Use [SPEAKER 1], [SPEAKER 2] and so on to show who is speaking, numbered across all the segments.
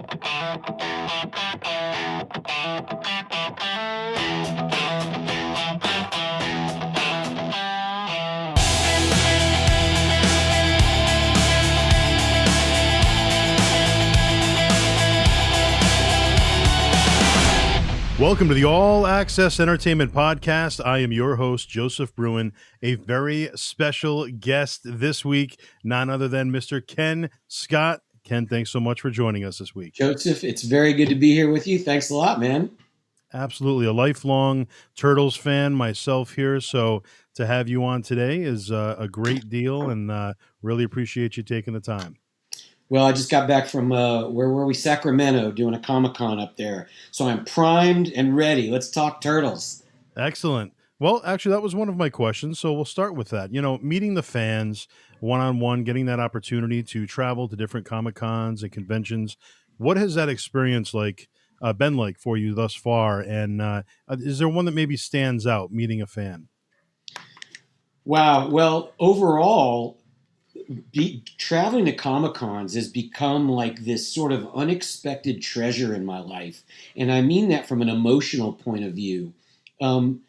[SPEAKER 1] Welcome to the All Access Entertainment Podcast. I am your host, Joseph Bruen. A very special guest this week, none other than Mr. Kenn Scott. Ken, thanks so much for joining us this week.
[SPEAKER 2] Joseph, it's very good to be here with you. Thanks a lot, man.
[SPEAKER 1] Absolutely. A lifelong Turtles fan myself here. So to have you on today is a great deal, and really appreciate you taking the time.
[SPEAKER 2] Well, I just got back from, where were we? Sacramento, doing a Comic-Con up there. So I'm primed and ready. Let's talk Turtles.
[SPEAKER 1] Excellent. Well, actually, that was one of my questions, so we'll start with that. You know, meeting the fans one-on-one, getting that opportunity to travel to different Comic-Cons and conventions. What has that experience been like for you thus far? And is there one that maybe stands out, meeting a fan?
[SPEAKER 2] Wow. Well, overall, traveling to Comic-Cons has become like this sort of unexpected treasure in my life. And I mean that from an emotional point of view. We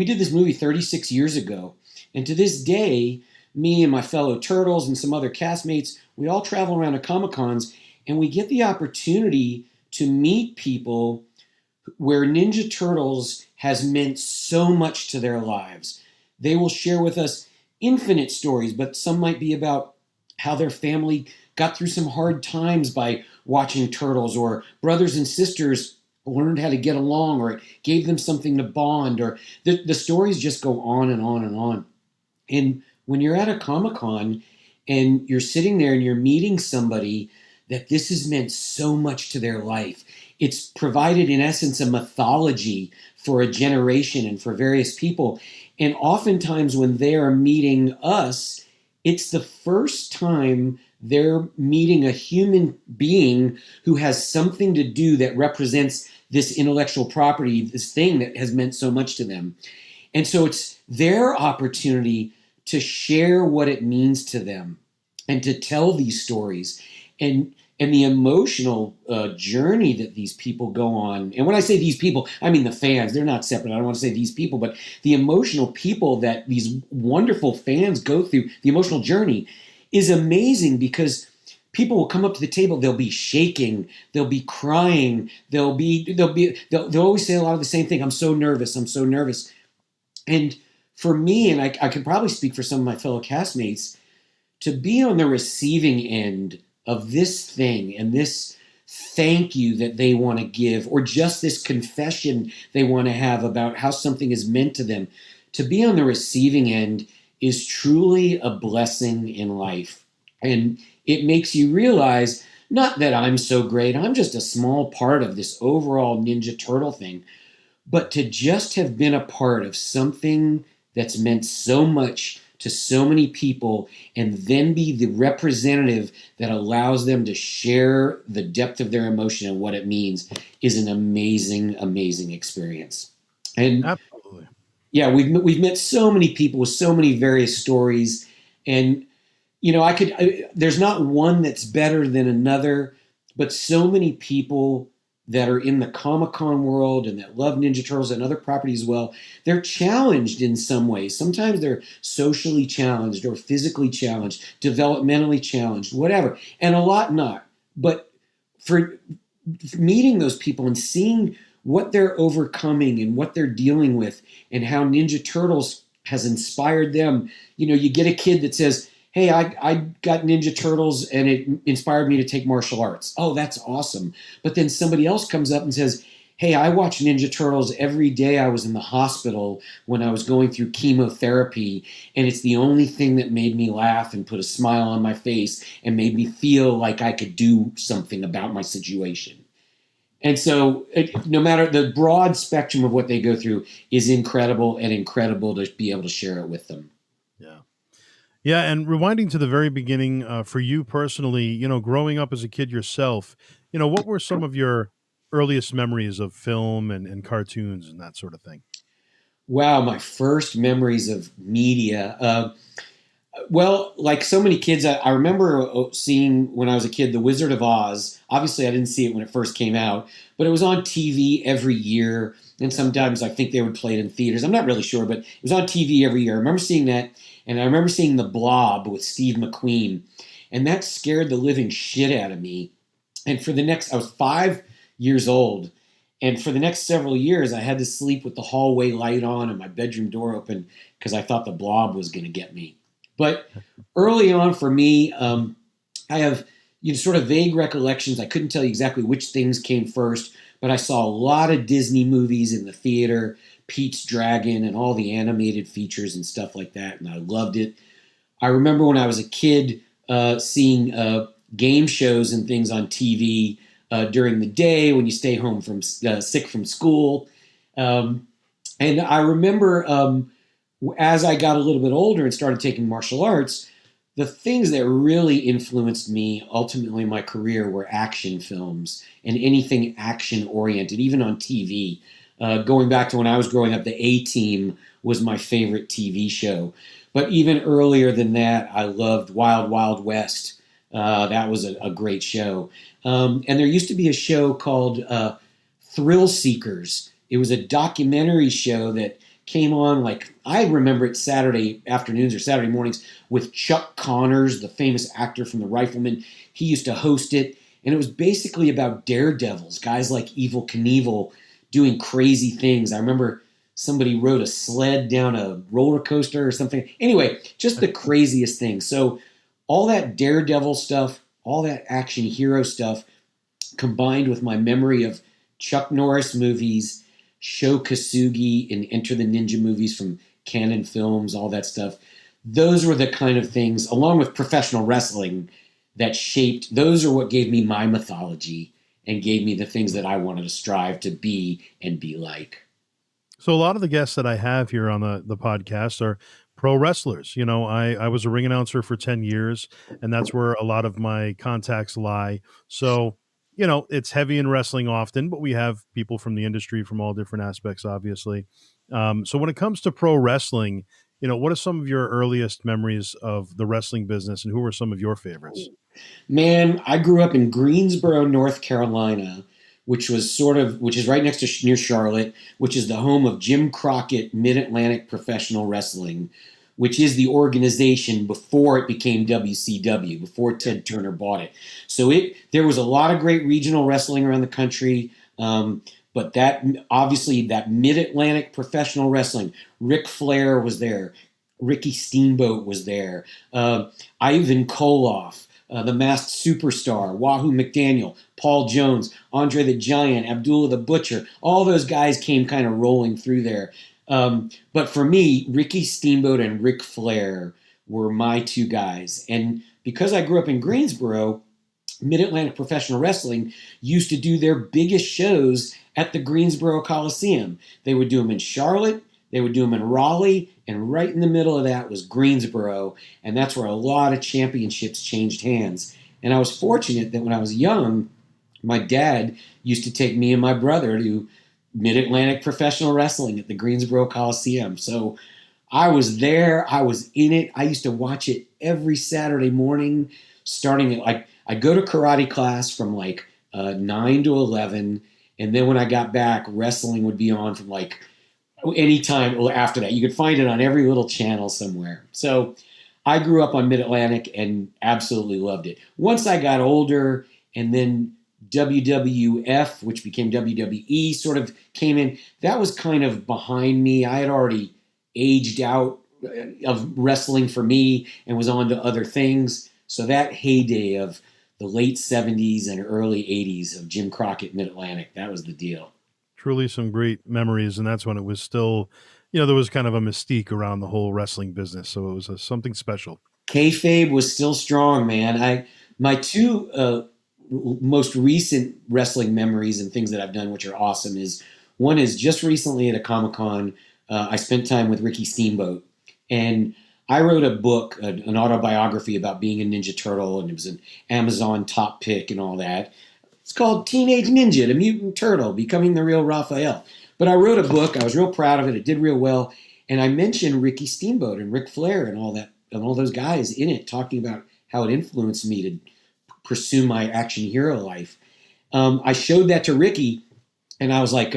[SPEAKER 2] did this movie 36 years ago. And to this day, me and my fellow Turtles and some other castmates, we all travel around to Comic-Cons and we get the opportunity to meet people where Ninja Turtles has meant so much to their lives. They will share with us infinite stories, but some might be about how their family got through some hard times by watching Turtles, or brothers and sisters learned how to get along, or it gave them something to bond, or the stories just go on and on and on. And when you're at a Comic-Con and you're sitting there and you're meeting somebody that this has meant so much to their life, it's provided in essence a mythology for a generation and for various people. And oftentimes when they are meeting us, it's the first time they're meeting a human being who has something to do that represents this intellectual property, this thing that has meant so much to them. And so it's their opportunity to share what it means to them and to tell these stories. And the emotional journey that these people go on. And when I say these people, I mean the fans. They're not separate. I don't want to say these people, but the emotional people that these wonderful fans go through, the emotional journey is amazing, because people will come up to the table, they'll be shaking, they'll be crying, they'll always say a lot of the same thing. I'm so nervous. And for me, and I can probably speak for some of my fellow castmates, to be on the receiving end of this thing and this thank you that they want to give, or just this confession they want to have about how something is meant to them, to be on the receiving end is truly a blessing in life. And it makes you realize, not that I'm so great, I'm just a small part of this overall Ninja Turtle thing, but to just have been a part of something that's meant so much to so many people, and then be the representative that allows them to share the depth of their emotion and what it means, is an amazing, amazing experience. And
[SPEAKER 1] absolutely,
[SPEAKER 2] yeah, we've met so many people with so many various stories, and you know, there's not one that's better than another, but so many people that are in the Comic-Con world and that love Ninja Turtles and other properties as well, they're challenged in some ways. Sometimes they're socially challenged or physically challenged, developmentally challenged, whatever, and a lot not. But for meeting those people and seeing what they're overcoming and what they're dealing with and how Ninja Turtles has inspired them. You know, you get a kid that says, hey, I got Ninja Turtles and it inspired me to take martial arts. Oh, that's awesome. But then somebody else comes up and says, hey, I watch Ninja Turtles every day I was in the hospital when I was going through chemotherapy, and it's the only thing that made me laugh and put a smile on my face and made me feel like I could do something about my situation. And so no matter the broad spectrum of what they go through is incredible, and incredible to be able to share it with them.
[SPEAKER 1] Yeah, and rewinding to the very beginning, for you personally, you know, growing up as a kid yourself, you know, what were some of your earliest memories of film and cartoons and that sort of thing?
[SPEAKER 2] Wow, my first memories of media. Well, like so many kids, I remember seeing when I was a kid The Wizard of Oz. Obviously, I didn't see it when it first came out, but it was on TV every year. And sometimes I think they would play it in theaters. I'm not really sure, but it was on TV every year. I remember seeing that. And I remember seeing The Blob with Steve McQueen. And that scared the living shit out of me. And for the next, I was 5 years old. And for the next several years, I had to sleep with the hallway light on and my bedroom door open because I thought the blob was going to get me. But early on for me, I have sort of vague recollections. I couldn't tell you exactly which things came first, but I saw a lot of Disney movies in the theater, Pete's Dragon, and all the animated features and stuff like that, and I loved it. I remember when I was a kid seeing game shows and things on TV during the day when you stay home from sick from school. And I remember as I got a little bit older and started taking martial arts, the things that really influenced me ultimately in my career were action films and anything action oriented, even on TV. Going back to when I was growing up, the A-Team was my favorite TV show. But even earlier than that, I loved Wild Wild West. That was a great show. And there used to be a show called Thrill Seekers. It was a documentary show that came on, like, I remember it Saturday afternoons or Saturday mornings with Chuck Connors, the famous actor from The Rifleman. He used to host it, and it was basically about daredevils, guys like Evel Knievel doing crazy things. I remember somebody rode a sled down a roller coaster or something. Anyway, just the craziest things. So all that daredevil stuff, all that action hero stuff, combined with my memory of Chuck Norris movies, Sho Kosugi and Enter the Ninja movies from Canon Films, all that stuff. Those were the kind of things, along with professional wrestling, that shaped, those are what gave me my mythology and gave me the things that I wanted to strive to be and be like.
[SPEAKER 1] So a lot of the guests that I have here on the podcast are pro wrestlers. I was a ring announcer for 10 years, and that's where a lot of my contacts lie. So, it's heavy in wrestling often, but we have people from the industry from all different aspects, obviously. So when it comes to pro wrestling, what are some of your earliest memories of the wrestling business, and who are some of your favorites?
[SPEAKER 2] Man, I grew up in Greensboro, North Carolina, which is right next to near Charlotte, which is the home of Jim Crockett Mid-Atlantic Professional Wrestling, which is the organization before it became WCW, before Ted Turner bought it. So there was a lot of great regional wrestling around the country, but that obviously that Mid-Atlantic Professional Wrestling, Ric Flair was there, Ricky Steamboat was there, Ivan Koloff, the Masked Superstar, Wahoo McDaniel, Paul Jones, Andre the Giant, Abdullah the Butcher. All those guys came kind of rolling through there. But for me, Ricky Steamboat and Ric Flair were my two guys. And because I grew up in Greensboro, Mid-Atlantic Professional Wrestling used to do their biggest shows at the Greensboro Coliseum. They would do them in Charlotte, they would do them in Raleigh, and right in the middle of that was Greensboro, and that's where a lot of championships changed hands. And I was fortunate that when I was young, my dad used to take me and my brother to Mid-Atlantic Professional Wrestling at the Greensboro Coliseum. So I was there, I was in it. I used to watch it every Saturday morning, starting at I'd go to karate class from 9 to 11, and then when I got back, wrestling would be on from anytime after that. You could find it on every little channel somewhere. So I grew up on Mid-Atlantic and absolutely loved it. Once I got older and then WWF, which became WWE, sort of came in, that was kind of behind me. I had already aged out of wrestling for me and was on to other things. So that heyday of the late 70s and early 80s of Jim Crockett Mid-Atlantic, that was the deal.
[SPEAKER 1] Truly some great memories, and that's when it was still, there was kind of a mystique around the whole wrestling business, so it was something special.
[SPEAKER 2] Kayfabe was still strong, man. My two most recent wrestling memories and things that I've done, which are awesome, is one is just recently at a Comic-Con, I spent time with Ricky Steamboat, and I wrote a book, an autobiography about being a Ninja Turtle, and it was an Amazon top pick and all that. It's called Teenage Ninja, the Mutant Turtle, Becoming the Real Raphael. But I wrote a book. I was real proud of it. It did real well. And I mentioned Ricky Steamboat and Ric Flair and all that and all those guys in it talking about how it influenced me to pursue my action hero life. I showed that to Ricky, and I was like,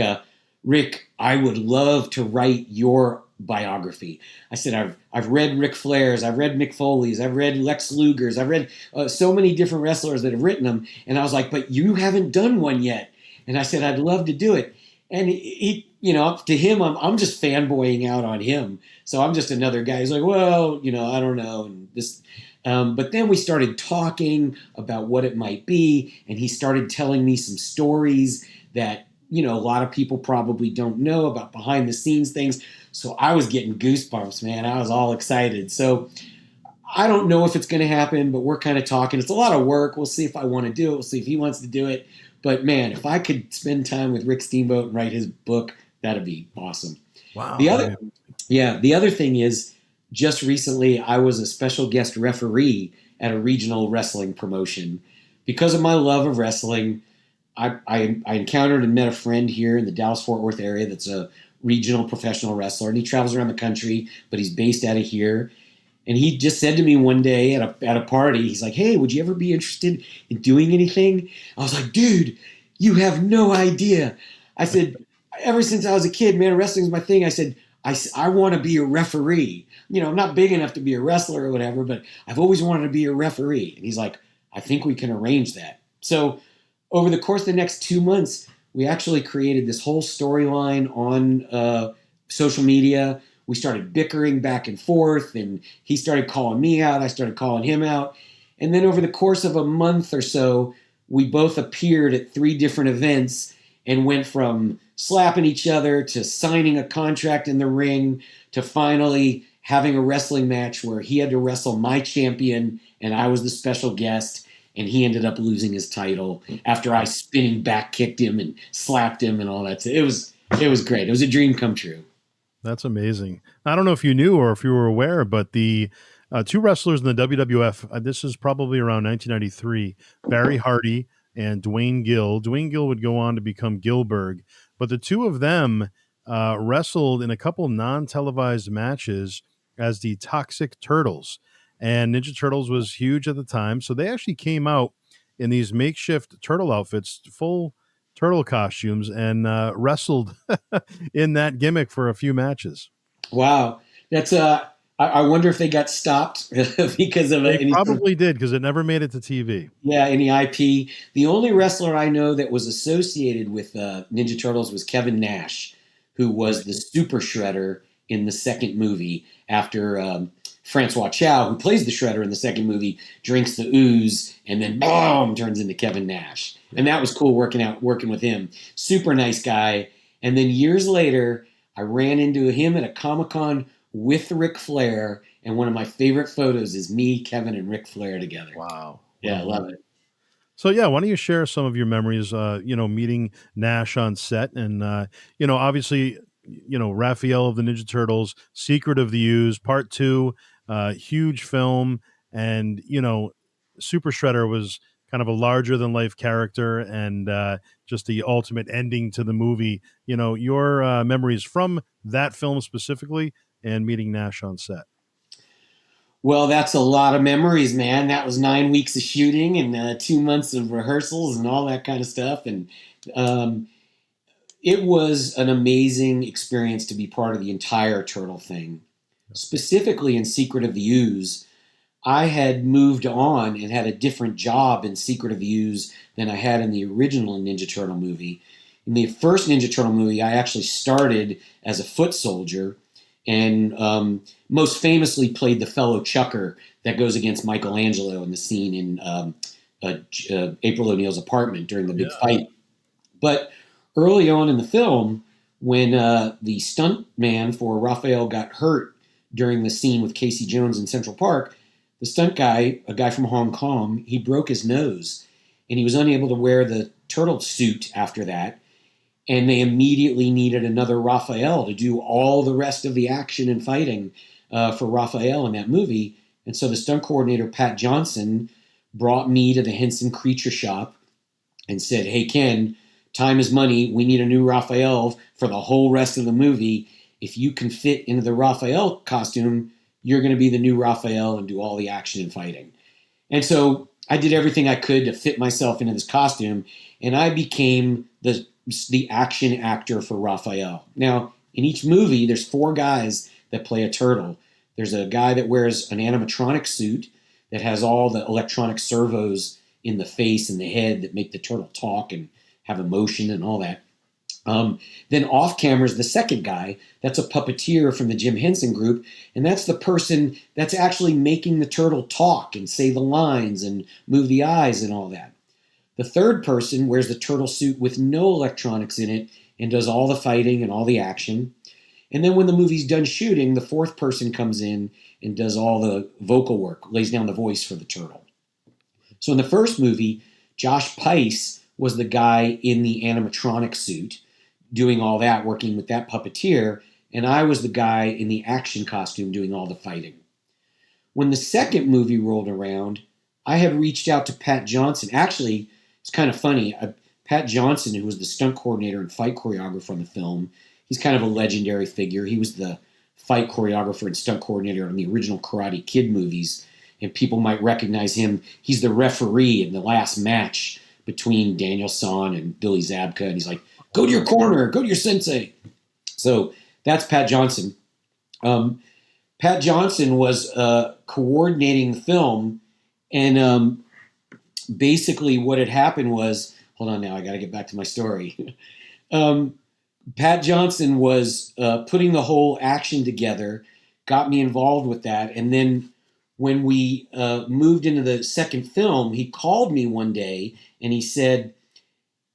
[SPEAKER 2] Rick, I would love to write your biography. I said, I've read Ric Flair's, I've read Mick Foley's, I've read Lex Luger's, I've read so many different wrestlers that have written them. And I was like, but you haven't done one yet. And I said, I'd love to do it. And he to him, I'm just fanboying out on him. So I'm just another guy. He's like, well, I don't know. And this, but then we started talking about what it might be. And he started telling me some stories that, a lot of people probably don't know about behind the scenes things. So I was getting goosebumps, man. I was all excited. So I don't know if it's going to happen, but we're kind of talking. It's a lot of work. We'll see if I want to do it. We'll see if he wants to do it. But man, if I could spend time with Rick Steamboat and write his book, that'd be awesome.
[SPEAKER 1] Wow.
[SPEAKER 2] The other thing is, just recently I was a special guest referee at a regional wrestling promotion. Because of my love of wrestling, I encountered and met a friend here in the Dallas-Fort Worth area that's a regional professional wrestler, and he travels around the country, but he's based out of here. And he just said to me one day at a party, he's like, hey, would you ever be interested in doing anything? I was like, dude, you have no idea. I said, ever since I was a kid, man, wrestling's my thing. I said, I want to be a referee. I'm not big enough to be a wrestler or whatever, but I've always wanted to be a referee. And he's like, I think we can arrange that. So over the course of the next 2 months, we actually created this whole storyline on social media. We started bickering back and forth, and he started calling me out. I started calling him out. And then over the course of a month or so, we both appeared at 3 different events and went from slapping each other to signing a contract in the ring to finally having a wrestling match where he had to wrestle my champion and I was the special guest. And he ended up losing his title after I spinning back kicked him and slapped him and all that. It was great. It was a dream come true.
[SPEAKER 1] That's amazing. I don't know if you knew or if you were aware, but the 2 wrestlers in the WWF, this is probably around 1993, Barry Hardy and Dwayne Gill. Dwayne Gill would go on to become Gillberg, but the 2 of them wrestled in a couple non-televised matches as the Toxic Turtles. And Ninja Turtles was huge at the time. So they actually came out in these makeshift turtle outfits, full turtle costumes, and wrestled in that gimmick for a few matches.
[SPEAKER 2] Wow. That's I wonder if they got stopped because of
[SPEAKER 1] it. They probably did, because it never made it to TV.
[SPEAKER 2] Yeah, any IP. The only wrestler I know that was associated with Ninja Turtles was Kevin Nash, who was the Super Shredder in the second movie after Francois Chow, who plays the Shredder in the second movie, drinks the ooze and then boom, turns into Kevin Nash. And that was cool working with him. Super nice guy. And then years later, I ran into him at a Comic-Con with Ric Flair, and one of my favorite photos is me, Kevin, and Ric Flair together.
[SPEAKER 1] Wow.
[SPEAKER 2] Yeah, I love it.
[SPEAKER 1] So yeah, why don't you share some of your memories, meeting Nash on set and, obviously, Raphael of the Ninja Turtles, Secret of the Ooze, Part 2, huge film. And, Super Shredder was kind of a larger than life character and just the ultimate ending to the movie. Your memories from that film specifically and meeting Nash on set.
[SPEAKER 2] Well, that's a lot of memories, man. That was 9 weeks of shooting and 2 months of rehearsals and all that kind of stuff. And it was an amazing experience to be part of the entire Turtle thing. Specifically in Secret of the Ooze, I had moved on and had a different job in Secret of the Ooze than I had in the original Ninja Turtle movie. In the first Ninja Turtle movie, I actually started as a foot soldier and most famously played the fellow Chucker that goes against Michelangelo in the scene in April O'Neil's apartment during the big fight. But early on in the film, when the stunt man for Raphael got hurt during the scene with Casey Jones in Central Park, the stunt guy, a guy from Hong Kong, he broke his nose and he was unable to wear the turtle suit after that. And they immediately needed another Raphael to do all the rest of the action and fighting for Raphael in that movie. And so the stunt coordinator, Pat Johnson, brought me to the Henson Creature Shop and said, hey, Ken, time is money. We need a new Raphael for the whole rest of the movie. If you can fit into the Raphael costume, you're going to be the new Raphael and do all the action and fighting. And so I did everything I could to fit myself into this costume, and I became the action actor for Raphael. Now, in each movie, there's 4 guys that play a turtle. There's a guy that wears an animatronic suit that has all the electronic servos in the face and the head that make the turtle talk and have emotion and all that. Then off camera is the second guy. That's a puppeteer from the Jim Henson group, and that's the person that's actually making the turtle talk and say the lines and move the eyes and all that. The third person wears the turtle suit with no electronics in it and does all the fighting and all the action. And then when the movie's done shooting, the fourth person comes in and does all the vocal work, lays down the voice for the turtle. So in the first movie, Josh Peiss was the guy in the animatronic suit doing all that, working with that puppeteer, and I was the guy in the action costume doing all the fighting. When the second movie rolled around, I had reached out to Pat Johnson. Actually, it's kind of funny. Pat Johnson, who was the stunt coordinator and fight choreographer on the film, he's kind of a legendary figure. He was the fight choreographer and stunt coordinator on the original Karate Kid movies, and people might recognize him. He's the referee in the last match between Daniel San and Billy Zabka, and he's like, go to your corner, go to your sensei. So that's Pat Johnson. Pat Johnson was coordinating the film, and basically what had happened was, hold on now, I got to get back to my story. Pat Johnson was putting the whole action together, got me involved with that, and then when we moved into the second film, he called me one day and he said,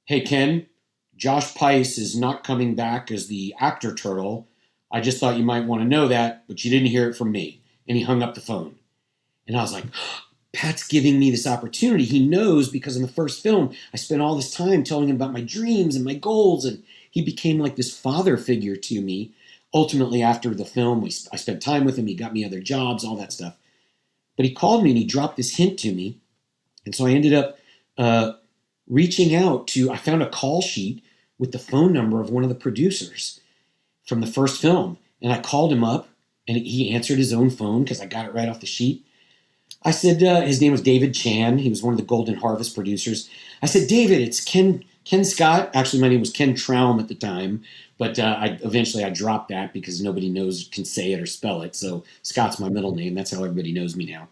[SPEAKER 2] hey, Ken, Josh Peiss is not coming back as the actor turtle. I just thought you might want to know that, but you didn't hear it from me. And he hung up the phone. And I was like, Pat's giving me this opportunity. He knows because in the first film, I spent all this time telling him about my dreams and my goals, and he became like this father figure to me. Ultimately, after the film, I spent time with him. He got me other jobs, all that stuff. But he called me and he dropped this hint to me. And so I ended up reaching out to, I found a call sheet with the phone number of one of the producers from the first film. And I called him up and he answered his own phone because I got it right off the sheet. I said, his name was David Chan. He was one of the Golden Harvest producers. I said, David, it's Kenn Scott. Actually, my name was Ken Traum at the time, but eventually I dropped that because nobody can say it or spell it. So Scott's my middle name. That's how everybody knows me now.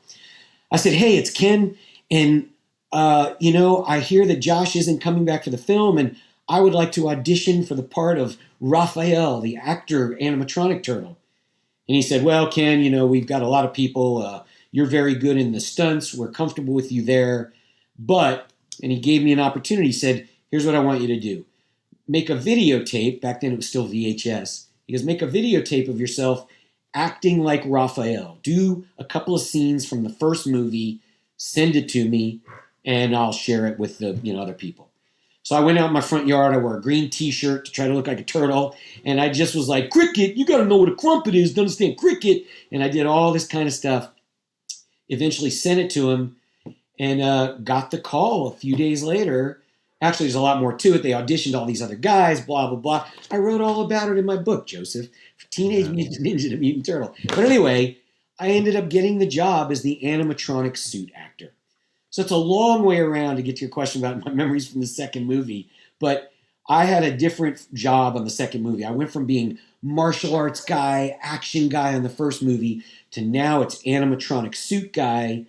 [SPEAKER 2] I said, hey, it's Ken. And, I hear that Josh isn't coming back for the film, and I would like to audition for the part of Raphael, the actor animatronic turtle. And he said, well, Ken, we've got a lot of people. You're very good in the stunts. We're comfortable with you there. But, and he gave me an opportunity. He said, here's what I want you to do. Make a videotape. Back then it was still VHS. He goes, make a videotape of yourself acting like Raphael. Do a couple of scenes from the first movie, send it to me, and I'll share it with the other people. So I went out in my front yard. I wore a green t-shirt to try to look like a turtle. And I just was like, cricket, you got to know what a crumpet is to understand cricket. And I did all this kind of stuff. Eventually sent it to him and got the call a few days later. Actually, there's a lot more to it. They auditioned all these other guys, blah, blah, blah. I wrote all about it in my book, Joseph, Teenage Mutant Ninja Mutant Turtle. But anyway, I ended up getting the job as the animatronic suit actor. So it's a long way around to get to your question about my memories from the second movie. But I had a different job on the second movie. I went from being martial arts guy, action guy on the first movie, to now it's animatronic suit guy.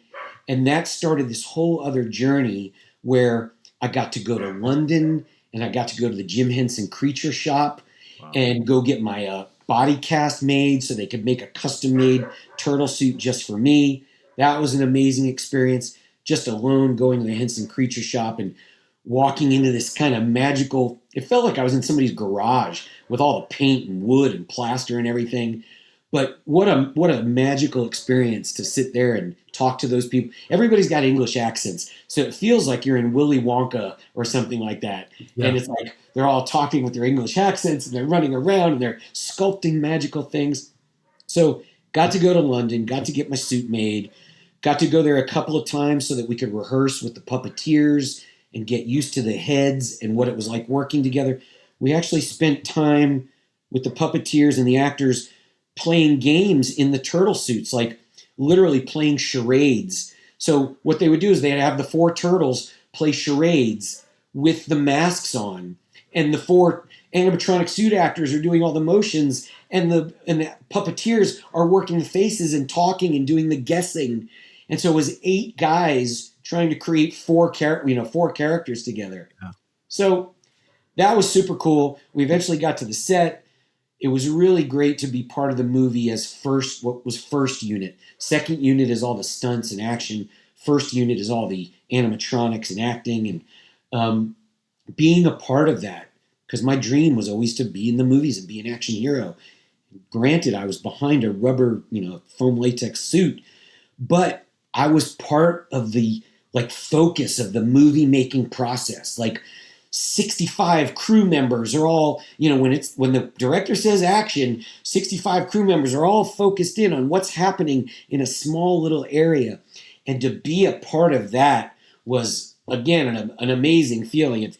[SPEAKER 2] And that started this whole other journey where I got to go to London and I got to go to the Jim Henson Creature Shop and go get my body cast made so they could make a custom-made turtle suit just for me. That was an amazing experience. Just alone going to the Henson Creature Shop and walking into this kind of magical, it felt like I was in somebody's garage with all the paint and wood and plaster and everything. But what a magical experience to sit there and talk to those people. Everybody's got English accents, so it feels like you're in Willy Wonka or something like that. Yeah. And it's like they're all talking with their English accents and they're running around and they're sculpting magical things. So got to go to London, got to get my suit made, got to go there a couple of times so that we could rehearse with the puppeteers and get used to the heads and what it was like working together. We actually spent time with the puppeteers and the actors playing games in the turtle suits, like literally playing charades. So what they would do is they'd have the four turtles play charades with the masks on, and the four animatronic suit actors are doing all the motions, and the puppeteers are working the faces and talking and doing the guessing. And so it was eight guys trying to create four characters together.
[SPEAKER 1] Yeah.
[SPEAKER 2] So that was super cool. We eventually got to the set. It was really great to be part of the movie as what was first unit. Second unit is all the stunts and action. First unit is all the animatronics and acting, and being a part of that, because my dream was always to be in the movies and be an action hero. Granted, I was behind a rubber, foam latex suit, but I was part of the focus of the movie making process. 65 crew members are all, when the director says action, 65 crew members are all focused in on what's happening in a small little area. And to be a part of that was, again, an amazing feeling.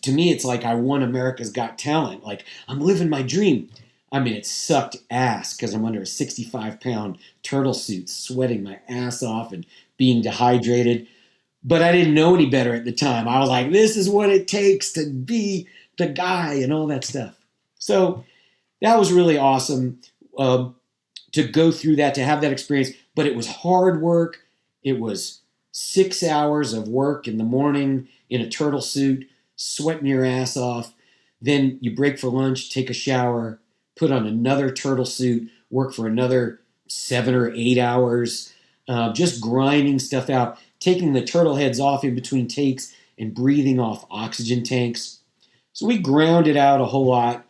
[SPEAKER 2] To me, it's like I won America's Got Talent. Like, I'm living my dream. I mean, it sucked ass because I'm under a 65-pound turtle suit, sweating my ass off and being dehydrated. But I didn't know any better at the time. I was like, this is what it takes to be the guy and all that stuff. So that was really awesome to go through that, to have that experience. But it was hard work. It was 6 hours of work in the morning in a turtle suit, sweating your ass off. Then you break for lunch, take a shower, put on another turtle suit, work for another 7 or 8 hours, just grinding stuff out, taking the turtle heads off in between takes and breathing off oxygen tanks. So we ground it out a whole lot.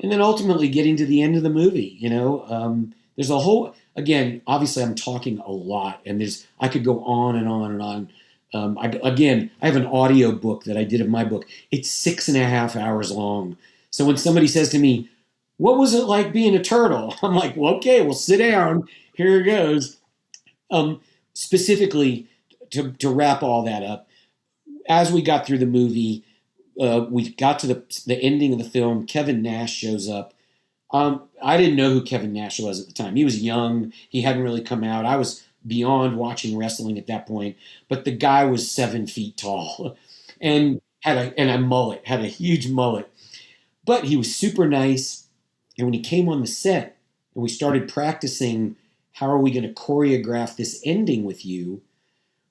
[SPEAKER 2] And then ultimately getting to the end of the movie, there's a whole, again, obviously I'm talking a lot, and I could go on and on and on. I have an audio book that I did of my book. It's 6.5 hours long. So when somebody says to me, what was it like being a turtle? I'm like, well, okay, well, sit down. Here it goes. Specifically, to wrap all that up, as we got through the movie, we got to the ending of the film. Kevin Nash shows up. I didn't know who Kevin Nash was at the time. He was young. He hadn't really come out. I was beyond watching wrestling at that point. But the guy was 7 feet tall and had a mullet, had a huge mullet. But he was super nice. And when he came on the set and we started practicing, how are we going to choreograph this ending with you?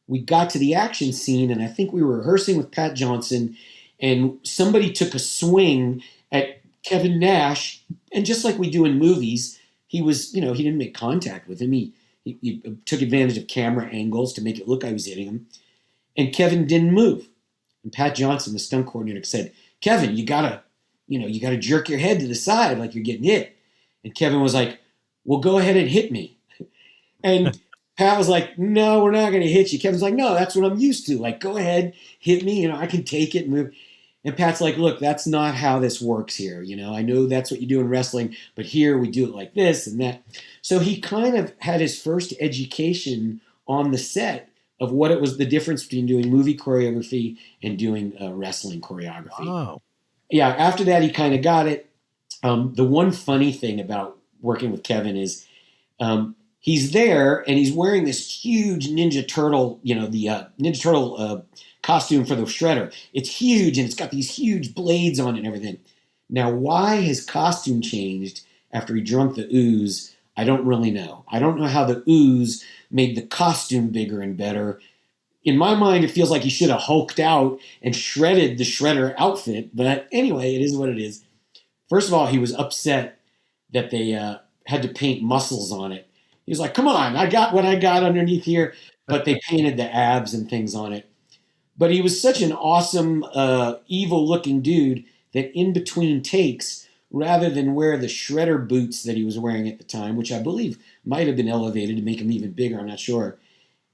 [SPEAKER 2] We got to the action scene, and I think we were rehearsing with Pat Johnson, and somebody took a swing at Kevin Nash, and just like we do in movies, he didn't make contact with him. He took advantage of camera angles to make it look like he was hitting him, and Kevin didn't move. And Pat Johnson, the stunt coordinator, said, Kevin, you gotta jerk your head to the side like you're getting hit. And Kevin was like, well, go ahead and hit me. And Pat was like, no, we're not going to hit you. Kevin's like, no, that's what I'm used to. Like, go ahead, hit me. I can take it and move. And Pat's like, look, that's not how this works here. I know that's what you do in wrestling, but here we do it like this and that. So he kind of had his first education on the set of what it was, the difference between doing movie choreography and doing wrestling choreography.
[SPEAKER 1] Wow.
[SPEAKER 2] Yeah, after that, he kind of got it. The one funny thing about working with Kevin is he's there and he's wearing this huge Ninja Turtle, the Ninja Turtle costume for the Shredder. It's huge and it's got these huge blades on it and everything. Now, why his costume changed after he drunk the ooze, I don't really know. I don't know how the ooze made the costume bigger and better. In my mind, it feels like he should have hulked out and shredded the Shredder outfit. But anyway, it is what it is. First of all, he was upset that they had to paint muscles on it. He was like, come on, I got what I got underneath here. But they painted the abs and things on it. But he was such an awesome, evil-looking dude that in between takes, rather than wear the Shredder boots that he was wearing at the time, which I believe might have been elevated to make him even bigger, I'm not sure,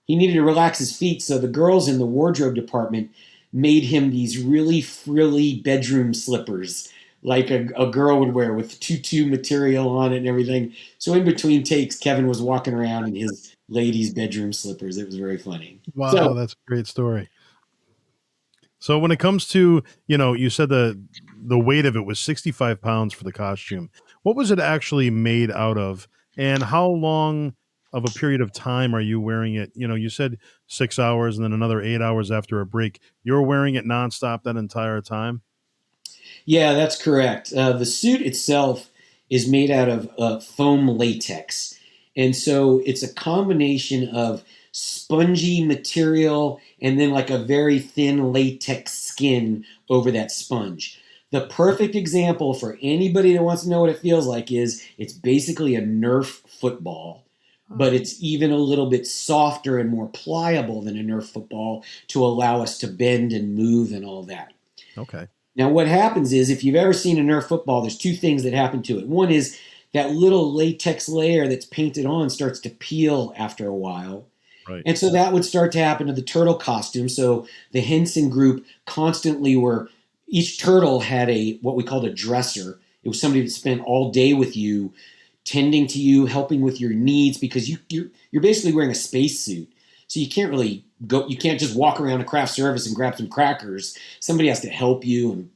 [SPEAKER 2] he needed to relax his feet. So the girls in the wardrobe department made him these really frilly bedroom slippers, like a girl would wear, with tutu material on it and everything. So in between takes, Kevin was walking around in his ladies' bedroom slippers. It was very funny.
[SPEAKER 1] Wow,
[SPEAKER 2] So,
[SPEAKER 1] that's a great story. So when it comes to, you said the weight of it was 65 pounds for the costume. What was it actually made out of? And how long of a period of time are you wearing it? You know, you said 6 hours and then another 8 hours after a break. You're wearing it nonstop that entire time?
[SPEAKER 2] Yeah, that's correct. The suit itself is made out of foam latex. And so it's a combination of spongy material and then like a very thin latex skin over that sponge. The perfect example for anybody that wants to know what it feels like is it's basically a Nerf football, but it's even a little bit softer and more pliable than a Nerf football to allow us to bend and move and all that.
[SPEAKER 1] Okay.
[SPEAKER 2] Now, what happens is if you've ever seen a Nerf football, there's two things that happen to it. One is that little latex layer that's painted on starts to peel after a while.
[SPEAKER 1] Right.
[SPEAKER 2] And so that would start to happen to the turtle costume. So the Henson group constantly were, each turtle had a, what we called a dresser. It was somebody that spent all day with you, tending to you, helping with your needs, because you're basically wearing a spacesuit. So you can't really go, you can't just walk around a craft service and grab some crackers. Somebody has to help you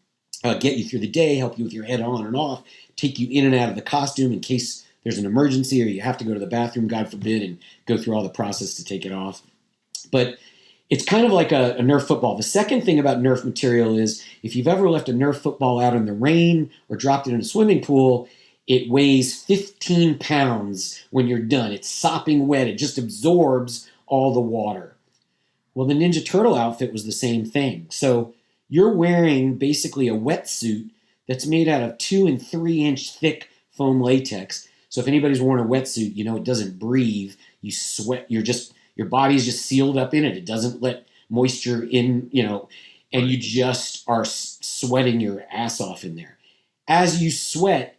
[SPEAKER 2] and get you through the day, help you with your head on and off, take you in and out of the costume in case there's an emergency or you have to go to the bathroom, God forbid, and go through all the process to take it off. But it's kind of like a Nerf football. The second thing about Nerf material is if you've ever left a Nerf football out in the rain or dropped it in a swimming pool, it weighs 15 pounds when you're done. It's sopping wet. It just absorbs all the water. Well, the Ninja Turtle outfit was the same thing. So you're wearing basically a wetsuit that's made out of 2 and 3 inch thick foam latex. So if anybody's worn a wetsuit, you know it doesn't breathe. You sweat. Your body's just sealed up in it. It doesn't let moisture in, you know, and you just are sweating your ass off in there. As you sweat,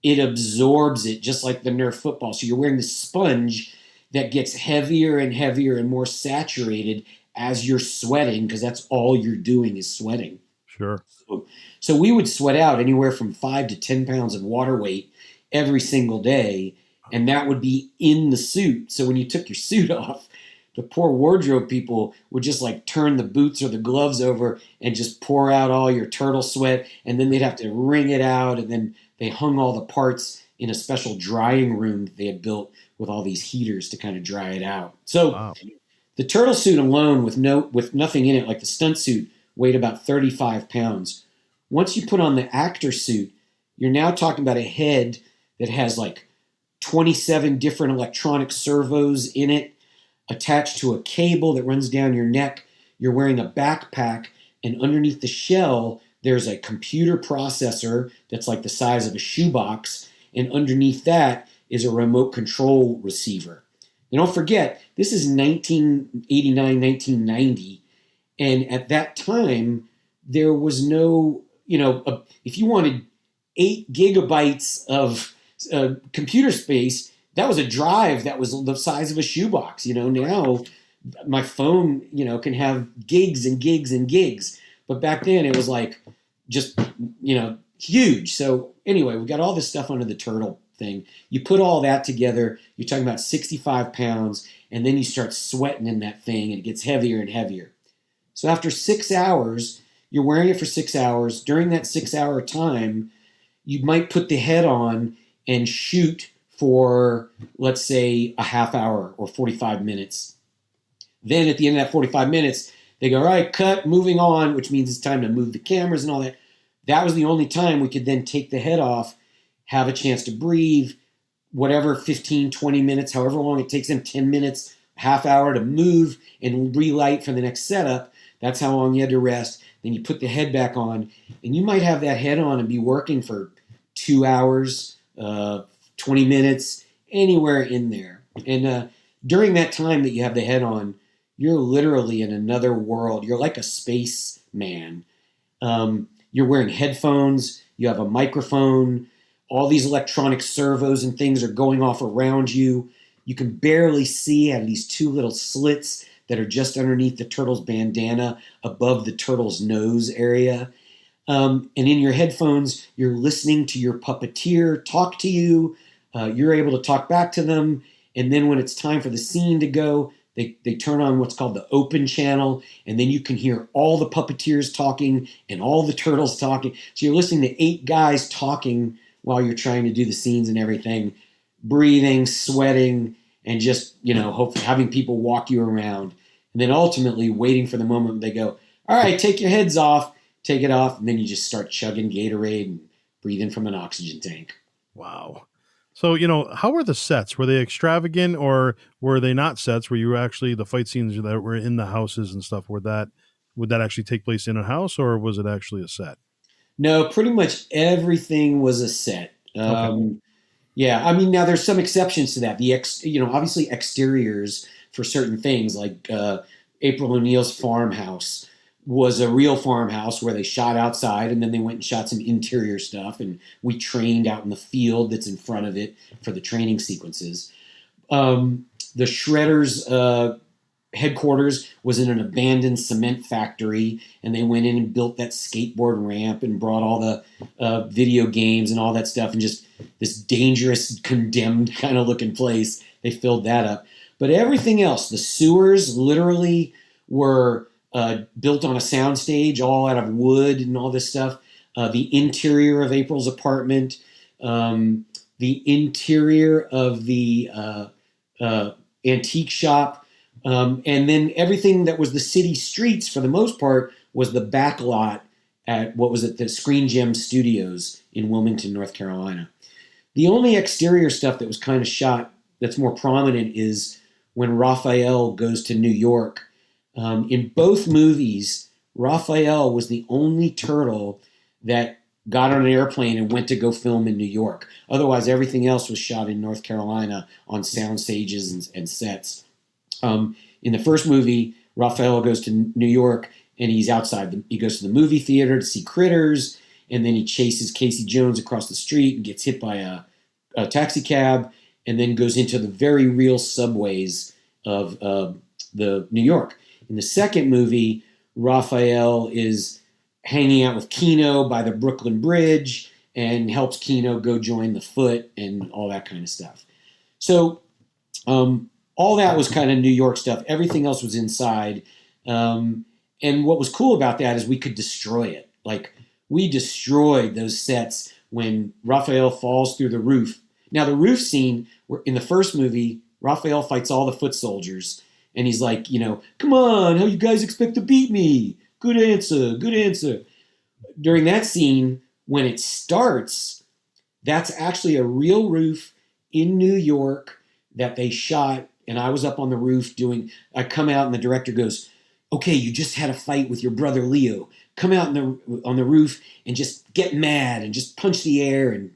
[SPEAKER 2] it absorbs it just like the Nerf football. So you're wearing this sponge that gets heavier and heavier and more saturated as you're sweating because that's all you're doing is sweating.
[SPEAKER 1] Sure.
[SPEAKER 2] So we would sweat out anywhere from 5 to 10 pounds of water weight every single day, and that would be in the suit. So when you took your suit off, the poor wardrobe people would just like turn the boots or the gloves over and just pour out all your turtle sweat, and then they'd have to wring it out, and then they hung all the parts in a special drying room that they had built with all these heaters to kind of dry it out. So
[SPEAKER 1] Wow.
[SPEAKER 2] the turtle suit alone with nothing in it, like the stunt suit, weighed about 35 pounds. Once you put on the actor suit, you're now talking about a head that has like 27 different electronic servos in it, attached to a cable that runs down your neck. You're wearing a backpack, and underneath the shell, there's a computer processor that's like the size of a shoebox, and underneath that is a remote control receiver. And don't forget, this is 1989, 1990, and at that time, there was no, if you wanted 8 gigabytes of computer space, that was a drive that was the size of a shoebox. Now my phone, can have gigs and gigs and gigs. But back then it was like just, huge. So anyway, we got all this stuff under the turtle thing. You put all that together, you're talking about 65 pounds, and then you start sweating in that thing and it gets heavier and heavier. So after 6 hours, you're wearing it for 6 hours. During that 6 hour time, you might put the head on and shoot for, let's say, a half hour or 45 minutes. Then at the end of that 45 minutes, they go, all right, cut, moving on, which means it's time to move the cameras and all that. That was the only time we could then take the head off, have a chance to breathe, whatever, 15, 20 minutes, however long it takes them, 10 minutes, half hour to move and relight for the next setup. That's how long you had to rest. Then you put the head back on, and you might have that head on and be working for 2 hours, 20 minutes, anywhere in there. And during that time that you have the head on, you're literally in another world. You're like a space man. You're wearing headphones. You have a microphone. All these electronic servos and things are going off around you. You can barely see out of these 2 little slits that are just underneath the turtle's bandana above the turtle's nose area. And in your headphones, you're listening to your puppeteer talk to you. You're able to talk back to them. And then when it's time for the scene to go, they turn on what's called the open channel. And then you can hear all the puppeteers talking and all the turtles talking. So you're listening to 8 guys talking while you're trying to do the scenes and everything. breathing, sweating, and just, hopefully having people walk you around. And then ultimately waiting for the moment they go, all right, take your heads off, take it off. And then you just start chugging Gatorade and breathing from an oxygen tank.
[SPEAKER 1] Wow. So, how were the sets? Were they extravagant or were they not sets where you were actually the fight scenes that were in the houses and stuff? Would that actually take place in a house or was it actually a set?
[SPEAKER 2] No, pretty much everything was a set.
[SPEAKER 1] Okay.
[SPEAKER 2] Yeah, I mean, now there's some exceptions to that. Obviously exteriors for certain things, like April O'Neil's farmhouse was a real farmhouse where they shot outside, and then they went and shot some interior stuff, and we trained out in the field that's in front of it for the training sequences. The Shredder's headquarters was in an abandoned cement factory, and they went in and built that skateboard ramp and brought all the video games and all that stuff, and just this dangerous, condemned kind of looking place. They filled that up. But everything else, the sewers literally were built on a soundstage, all out of wood and all this stuff. The interior of April's apartment, the interior of the antique shop, and then everything that was the city streets, for the most part, was the back lot at, what was it, the Screen Gem Studios in Wilmington, North Carolina. The only exterior stuff that was kind of shot that's more prominent is when Raphael goes to New York. In both movies, Raphael was the only turtle that got on an airplane and went to go film in New York. Otherwise, everything else was shot in North Carolina on sound stages and sets. In the first movie, Raphael goes to New York and he's outside. He goes to the movie theater to see Critters, and then he chases Casey Jones across the street and gets hit by a taxi cab, and then goes into the very real subways of the New York. In the second movie, Raphael is hanging out with Keno by the Brooklyn Bridge and helps Keno go join the Foot and all that kind of stuff. So all that was kind of New York stuff. Everything else was inside. And what was cool about that is we could destroy it. Like, we destroyed those sets when Raphael falls through the roof. Now, the roof scene, in the first movie, Raphael fights all the foot soldiers. And he's like, come on, how you guys expect to beat me? Good answer, good answer. During that scene, when it starts, that's actually a real roof in New York that they shot. And I was up on the roof I come out and the director goes, okay, you just had a fight with your brother Leo. Come out on the roof and just get mad and just punch the air. And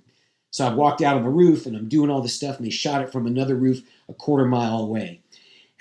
[SPEAKER 2] so I walked out on the roof and I'm doing all this stuff, and they shot it from another roof a quarter mile away.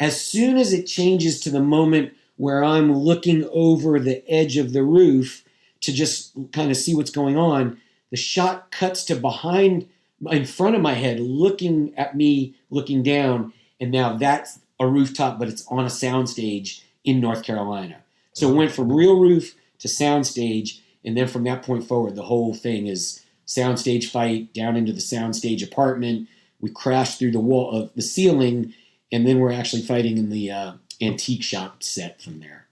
[SPEAKER 2] As soon as it changes to the moment where I'm looking over the edge of the roof to just kind of see what's going on, the shot cuts to behind, in front of my head, looking at me, looking down, and now that's a rooftop, but it's on a soundstage in North Carolina. So it went from real roof to soundstage, and then from that point forward, the whole thing is soundstage fight down into the soundstage apartment. We crash through the wall of the ceiling, and then we're actually fighting in the antique shop set from there.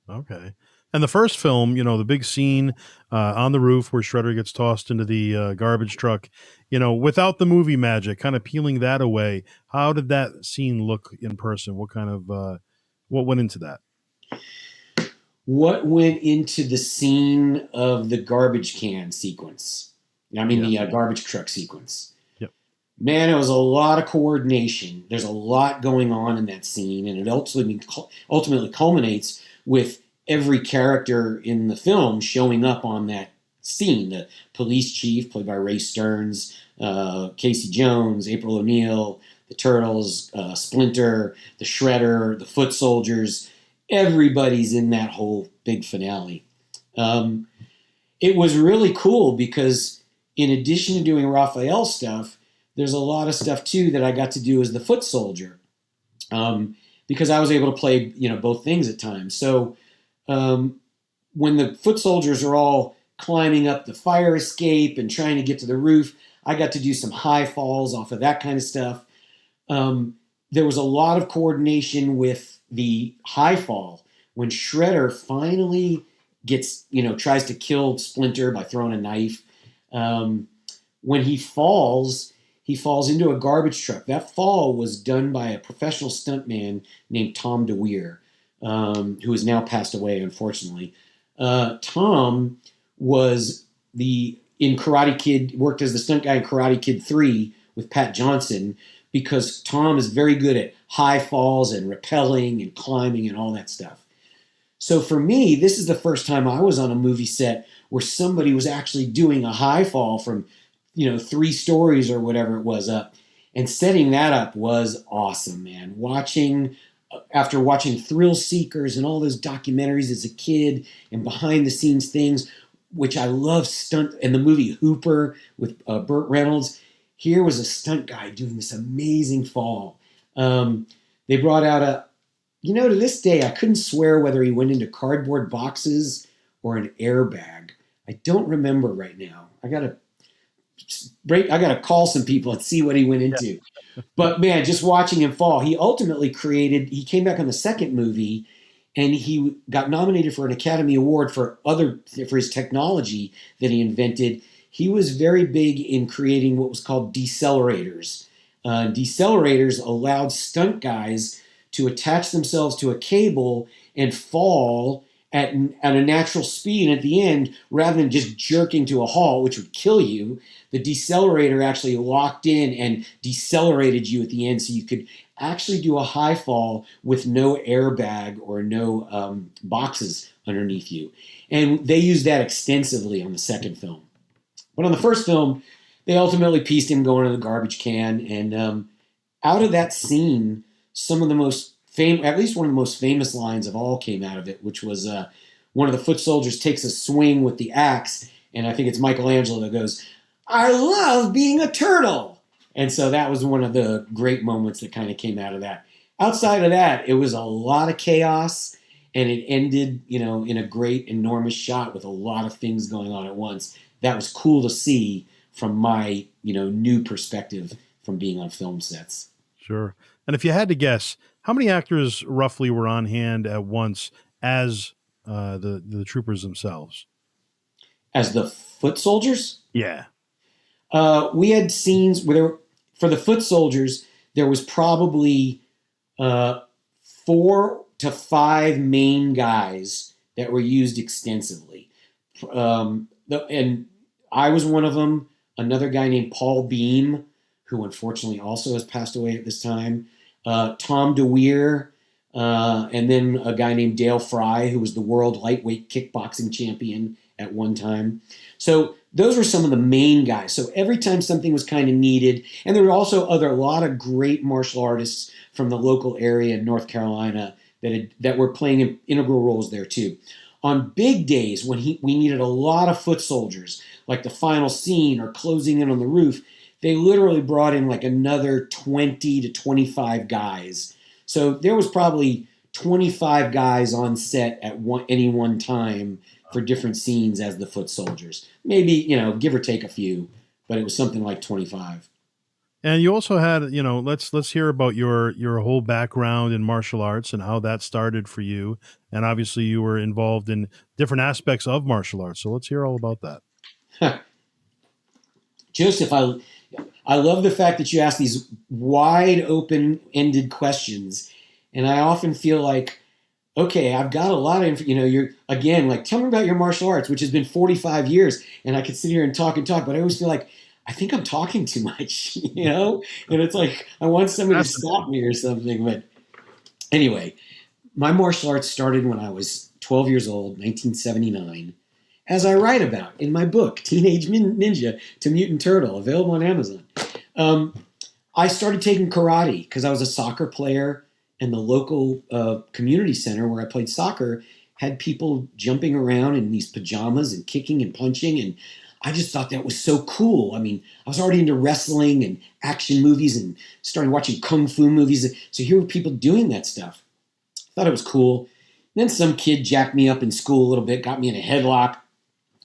[SPEAKER 1] Okay. And the first film, the big scene on the roof where Shredder gets tossed into the garbage truck, without the movie magic, kind of peeling that away, how did that scene look in person? What kind of, what went into that?
[SPEAKER 2] What went into the scene of the garbage can sequence? The garbage truck sequence.
[SPEAKER 1] Yep.
[SPEAKER 2] Man, it was a lot of coordination. There's a lot going on in that scene, and it ultimately culminates with every character in the film showing up on that scene. The police chief, played by Ray Stearns, Casey Jones, April O'Neil, the Turtles, Splinter, the Shredder, the Foot Soldiers. Everybody's in that whole big finale. It was really cool because in addition to doing Raphael stuff, there's a lot of stuff too that I got to do as the Foot Soldier, because I was able to play both things at times. So when the Foot Soldiers are all climbing up the fire escape and trying to get to the roof, I got to do some high falls off of that kind of stuff. There was a lot of coordination with the high fall when Shredder finally tries to kill Splinter by throwing a knife. When he falls, he falls into a garbage truck. That fall was done by a professional stuntman named Tom DeWeer, who has now passed away, unfortunately. Tom was in Karate Kid, worked as the stunt guy in Karate Kid 3 with Pat Johnson, because Tom is very good at high falls and rappelling and climbing and all that stuff. So for me, this is the first time I was on a movie set where somebody was actually doing a high fall from, 3 stories or whatever it was up. And setting that up was awesome, man. After watching Thrill Seekers and all those documentaries as a kid and behind the scenes things, which I love and the movie Hooper with Burt Reynolds, here was a stunt guy doing this amazing fall. They brought out to this day, I couldn't swear whether he went into cardboard boxes or an airbag. I don't remember right now. I gotta call some people and see what he went into. Yeah. But man, just watching him fall, he came back on the second movie and he got nominated for an Academy Award for his technology that he invented. He was very big in creating what was called decelerators. Decelerators allowed stunt guys to attach themselves to a cable and fall at a natural speed. And at the end, rather than just jerking to a halt, which would kill you, the decelerator actually locked in and decelerated you at the end, so you could actually do a high fall with no airbag or no boxes underneath you. And they used that extensively on the second film. But on the first film, they ultimately pieced him going in the garbage can. And out of that scene, some of the at least one of the most famous lines of all came out of it, which was one of the foot soldiers takes a swing with the axe, and I think it's Michelangelo that goes, "I love being a turtle." And so that was one of the great moments that kind of came out of that. Outside of that, it was a lot of chaos, and it ended, in a great, enormous shot with a lot of things going on at once. That was cool to see from my, new perspective from being on film sets.
[SPEAKER 1] Sure. And if you had to guess, how many actors roughly were on hand at once as the troopers themselves?
[SPEAKER 2] As the foot soldiers?
[SPEAKER 1] Yeah.
[SPEAKER 2] We had scenes where for the foot soldiers, there was probably 4 to 5 main guys that were used extensively. And I was one of them. Another guy named Paul Beam, who unfortunately also has passed away at this time. Tom DeWeer, and then a guy named Dale Fry, who was the world lightweight kickboxing champion at one time. So those were some of the main guys. So every time something was kind of needed, and there were also a lot of great martial artists from the local area in North Carolina that were playing integral roles there too. On big days when we needed a lot of foot soldiers, like the final scene or closing in on the roof, they literally brought in like another 20 to 25 guys. So there was probably 25 guys on set at any one time for different scenes as the foot soldiers. Maybe, give or take a few, but it was something like 25.
[SPEAKER 1] And you also had, let's hear about your whole background in martial arts and how that started for you. And obviously you were involved in different aspects of martial arts. So let's hear all about that.
[SPEAKER 2] Joseph, I love the fact that you ask these wide open-ended questions. And I often feel like, okay, I've got a lot of, you're, again, like, tell me about your martial arts, which has been 45 years. And I could sit here and talk, but I always feel like, I think I'm talking too much, And it's like, I want somebody to stop me or something. But anyway, my martial arts started when I was 12 years old, 1979. As I write about in my book, Teenage Ninja Mutant Turtle, available on Amazon. I started taking karate because I was a soccer player, and the local community center where I played soccer had people jumping around in these pajamas and kicking and punching, and I just thought that was so cool. I mean, I was already into wrestling and action movies and started watching kung fu movies, so here were people doing that stuff. I thought it was cool. And then some kid jacked me up in school a little bit, got me in a headlock,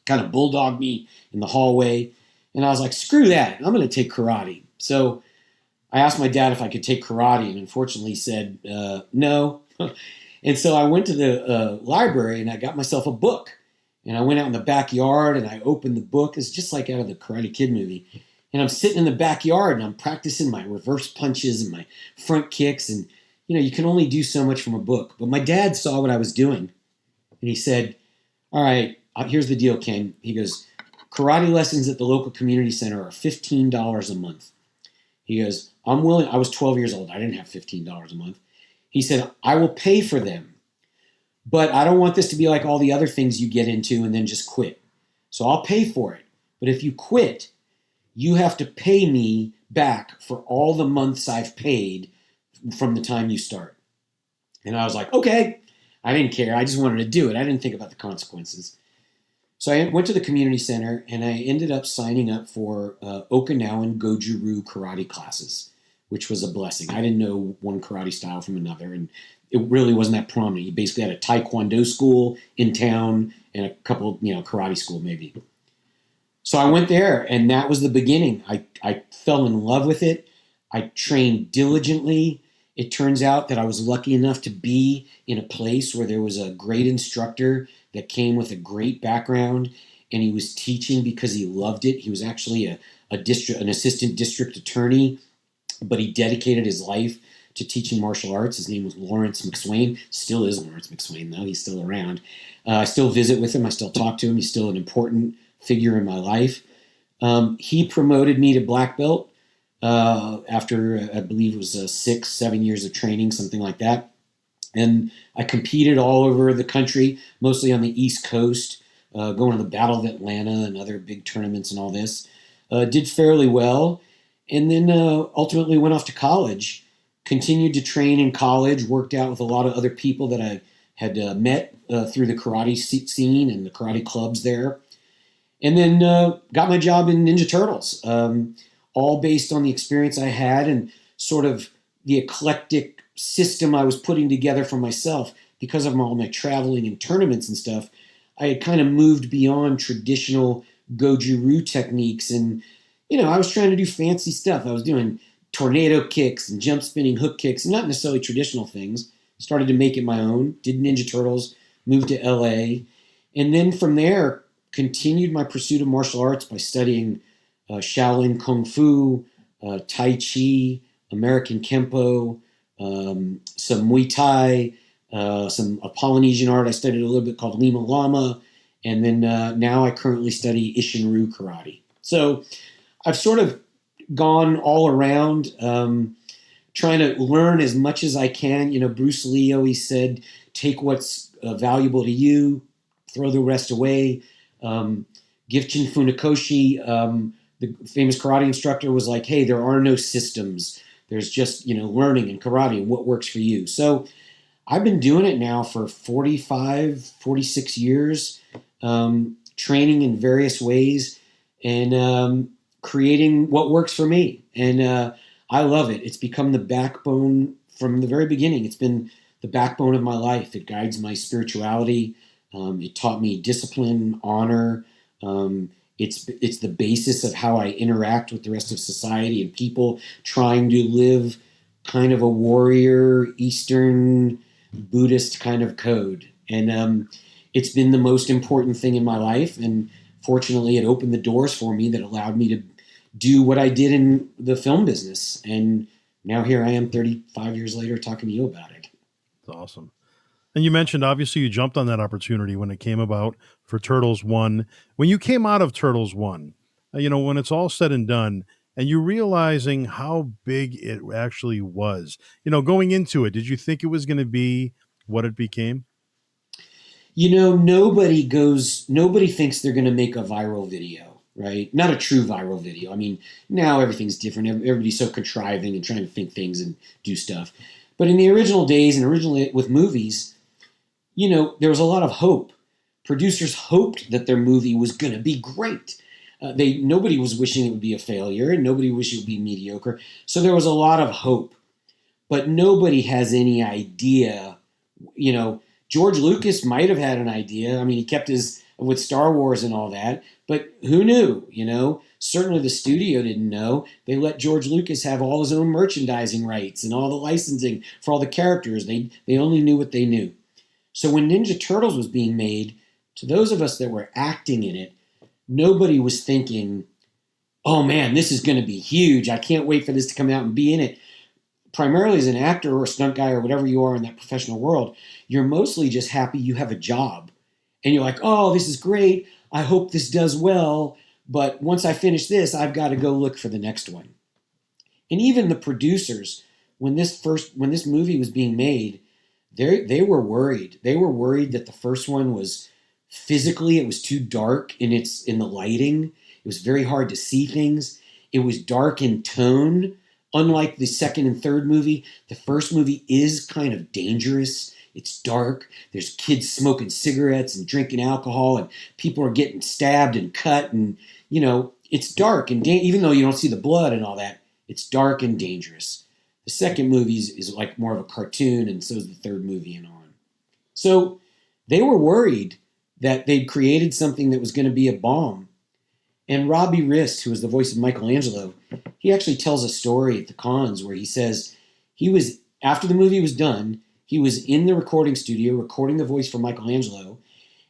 [SPEAKER 2] kind of bulldogged me in the hallway. And I was like, screw that. I'm going to take karate. So I asked my dad if I could take karate, and unfortunately he said no. And so I went to the library and I got myself a book. And I went out in the backyard and I opened the book. It's just like out of the Karate Kid movie. And I'm sitting in the backyard and I'm practicing my reverse punches and my front kicks. And, you can only do so much from a book. But my dad saw what I was doing and he said, all right, here's the deal, Ken. He goes, karate lessons at the local community center are $15 a month. He goes, I'm willing. I was 12 years old. I didn't have $15 a month. He said, I will pay for them, but I don't want this to be like all the other things you get into and then just quit. So I'll pay for it. But if you quit, you have to pay me back for all the months I've paid from the time you start. And I was like, okay. I didn't care. I just wanted to do it. I didn't think about the consequences. So I went to the community center and I ended up signing up for Okinawan Goju-Ryu karate classes, which was a blessing. I didn't know one karate style from another, and it really wasn't that prominent. You basically had a taekwondo school in town and a couple, karate school maybe. So I went there, and that was the beginning. I fell in love with it. I trained diligently. It turns out that I was lucky enough to be in a place where there was a great instructor that came with a great background, and he was teaching because he loved it. He was actually an assistant district attorney, but he dedicated his life to teaching martial arts. His name was Lawrence McSwain. Still is Lawrence McSwain, though. He's still around. I still visit with him. I still talk to him. He's still an important figure in my life. He promoted me to black belt after, I believe it was 6-7 years of training, something like that. And I competed all over the country, mostly on the East Coast, going to the Battle of Atlanta and other big tournaments and all this. Did fairly well. And then ultimately went off to college, continued to train in college, worked out with a lot of other people that I had met through the karate scene and the karate clubs there. And then got my job in Ninja Turtles, all based on the experience I had and sort of the eclectic system I was putting together for myself. Because of all my traveling and tournaments and stuff, I had kind of moved beyond traditional Goju-Ryu techniques. And, I was trying to do fancy stuff. I was doing tornado kicks and jump spinning hook kicks, not necessarily traditional things. Started to make it my own, did Ninja Turtles, moved to LA. And then from there, continued my pursuit of martial arts by studying Shaolin Kung Fu, Tai Chi, American Kempo, some Muay Thai, some Polynesian art. I studied a little bit called Lima Lama. And then now I currently study Isshin-Ryu karate. So I've sort of gone all around trying to learn as much as I can. Bruce Lee always said, take what's valuable to you, throw the rest away. Gifchen Funakoshi, the famous karate instructor, was like, hey, there are no systems. There's just, learning and karate and what works for you. So I've been doing it now for 45, 46 years, training in various ways and creating what works for me. And I love it. It's become the backbone from the very beginning. It's been the backbone of my life. It guides my spirituality. It taught me discipline, honor. It's the basis of how I interact with the rest of society and people, trying to live kind of a warrior, Eastern Buddhist kind of code. And it's been the most important thing in my life. And fortunately, it opened the doors for me that allowed me to do what I did in the film business. And now here I am 35 years later talking to you about it.
[SPEAKER 1] That's awesome. And you mentioned, obviously, you jumped on that opportunity when it came about for Turtles 1. When you came out of Turtles 1, when it's all said and done, and you realizing how big it actually was, going into it, did you think it was going to be what it became?
[SPEAKER 2] Nobody thinks they're going to make a viral video, right? Not a true viral video. I mean, now everything's different. Everybody's so contriving and trying to think things and do stuff. But in the original days and originally with movies, there was a lot of hope. Producers hoped that their movie was going to be great. Nobody was wishing it would be a failure, and nobody wished it would be mediocre. So there was a lot of hope. But nobody has any idea. George Lucas might have had an idea. I mean, he kept with Star Wars and all that. But who knew, Certainly the studio didn't know. They let George Lucas have all his own merchandising rights and all the licensing for all the characters. They only knew what they knew. So when Ninja Turtles was being made, to those of us that were acting in it, nobody was thinking, oh man, this is going to be huge. I can't wait for this to come out and be in it. Primarily as an actor or a stunt guy or whatever you are in that professional world, you're mostly just happy you have a job. And you're like, oh, this is great. I hope this does well. But once I finish this, I've got to go look for the next one. And even the producers, when this movie was being made, they were worried. They were worried that the first one was physically it was too dark in the lighting. It was very hard to see things. It was dark in tone. Unlike the second and third movie, the first movie is kind of dangerous. It's dark. There's kids smoking cigarettes and drinking alcohol, and people are getting stabbed and cut, and it's dark and even though you don't see the blood and all that, it's dark and dangerous. The second movie is like more of a cartoon, and so is the third movie and on. So they were worried that they'd created something that was going to be a bomb. And Robbie Rist, who was the voice of Michelangelo, he actually tells a story at the cons where he says after the movie was done, he was in the recording studio recording the voice for Michelangelo.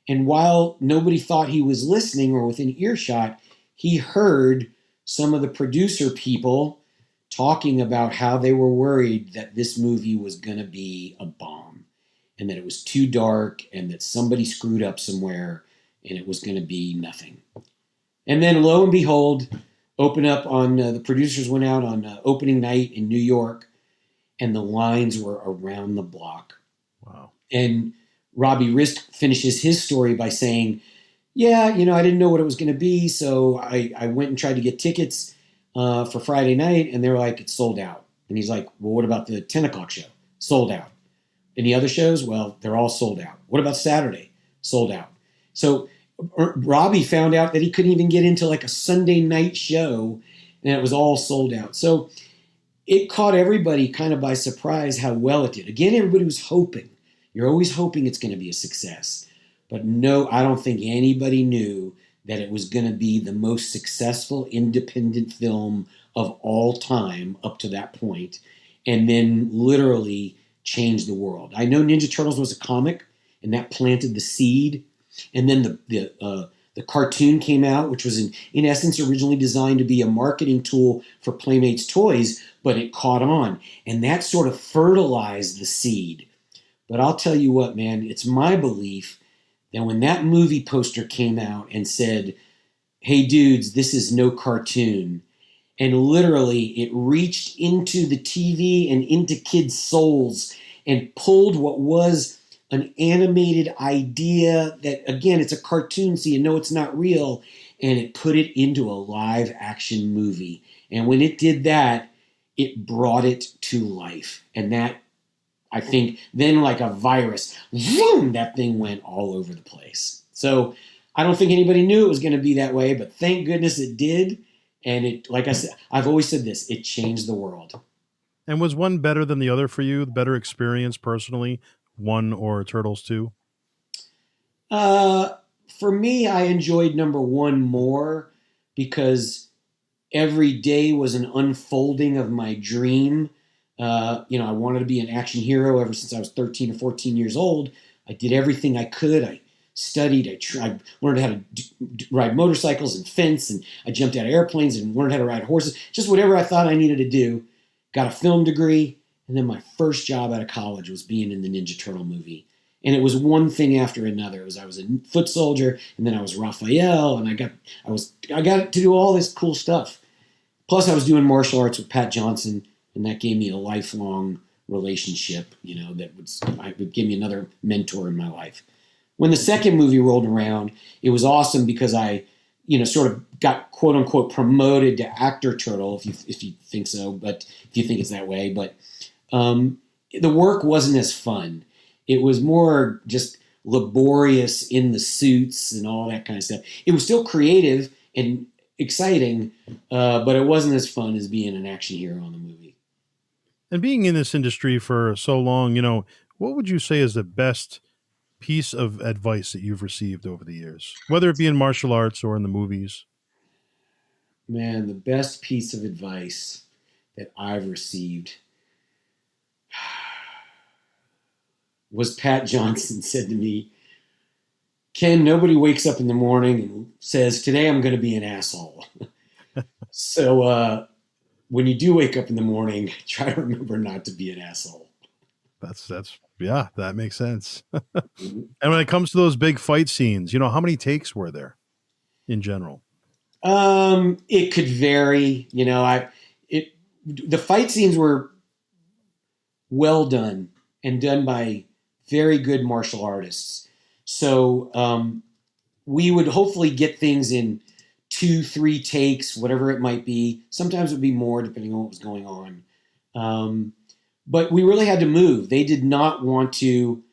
[SPEAKER 2] And while nobody thought he was listening or within earshot, he heard some of the producer people talking about how they were worried that this movie was going to be a bomb and that it was too dark and that somebody screwed up somewhere and it was going to be nothing. And then lo and behold, the producers went out on opening night in New York, and the lines were around the block.
[SPEAKER 1] Wow.
[SPEAKER 2] And Robbie Rist finishes his story by saying, yeah, I didn't know what it was going to be, so I went and tried to get tickets for Friday night, and they were like, it's sold out. And he's like, well, what about the 10 o'clock show? Sold out. Any other shows? Well, they're all sold out. What about Saturday? Sold out. So Robbie found out that he couldn't even get into like a Sunday night show, and it was all sold out. So it caught everybody kind of by surprise how well it did. Again, everybody was hoping. You're always hoping it's going to be a success. But no, I don't think anybody knew that it was going to be the most successful independent film of all time up to that point, and then literally changed the world. I know Ninja Turtles was a comic, and that planted the seed. And then the cartoon came out, which was in essence originally designed to be a marketing tool for Playmates toys, but it caught on. And that sort of fertilized the seed. But I'll tell you what, man, it's my belief that when that movie poster came out and said, hey, dudes, this is no cartoon, and literally it reached into the TV and into kids' souls and pulled what was an animated idea that, again, it's a cartoon, so you know it's not real, and it put it into a live action movie. And when it did that, it brought it to life. And that, I think, then like a virus, boom, that thing went all over the place. So I don't think anybody knew it was going to be that way, but thank goodness it did. And it, like I said, I've always said this, it changed the world.
[SPEAKER 1] And was one better than the other for you? The better experience personally, one or Turtles 2?
[SPEAKER 2] For me, I enjoyed number one more because every day was an unfolding of my dream. I wanted to be an action hero ever since I was 13 or 14 years old. I did everything I could. I studied. I learned how to ride motorcycles and fence, and I jumped out of airplanes and learned how to ride horses. Just whatever I thought I needed to do. Got a film degree, and then my first job out of college was being in the Ninja Turtle movie. And it was one thing after another. I was a foot soldier, and then I was Raphael, and I got to do all this cool stuff. Plus, I was doing martial arts with Pat Johnson, and that gave me a lifelong relationship. Would give me another mentor in my life. When the second movie rolled around, it was awesome because I, sort of got quote unquote promoted to actor turtle, if you think so, but if you think it's that way. But the work wasn't as fun. It was more just laborious in the suits and all that kind of stuff. It was still creative and exciting, but it wasn't as fun as being an action hero in the movie.
[SPEAKER 1] And being in this industry for so long, what would you say is the best piece of advice that you've received over the years, whether it be in martial arts or in the movies?
[SPEAKER 2] Man, the best piece of advice that I've received was Pat Johnson said to me, Ken, nobody wakes up in the morning and says, today I'm going to be an asshole. So when you do wake up in the morning, try to remember not to be an asshole.
[SPEAKER 1] That's yeah, that makes sense. And when it comes to those big fight scenes, how many takes were there in general?
[SPEAKER 2] It could vary. The fight scenes were well done and done by very good martial artists. So we would hopefully get things in 2, 3 takes, whatever it might be. Sometimes it would be more depending on what was going on. But we really had to move. They did not want to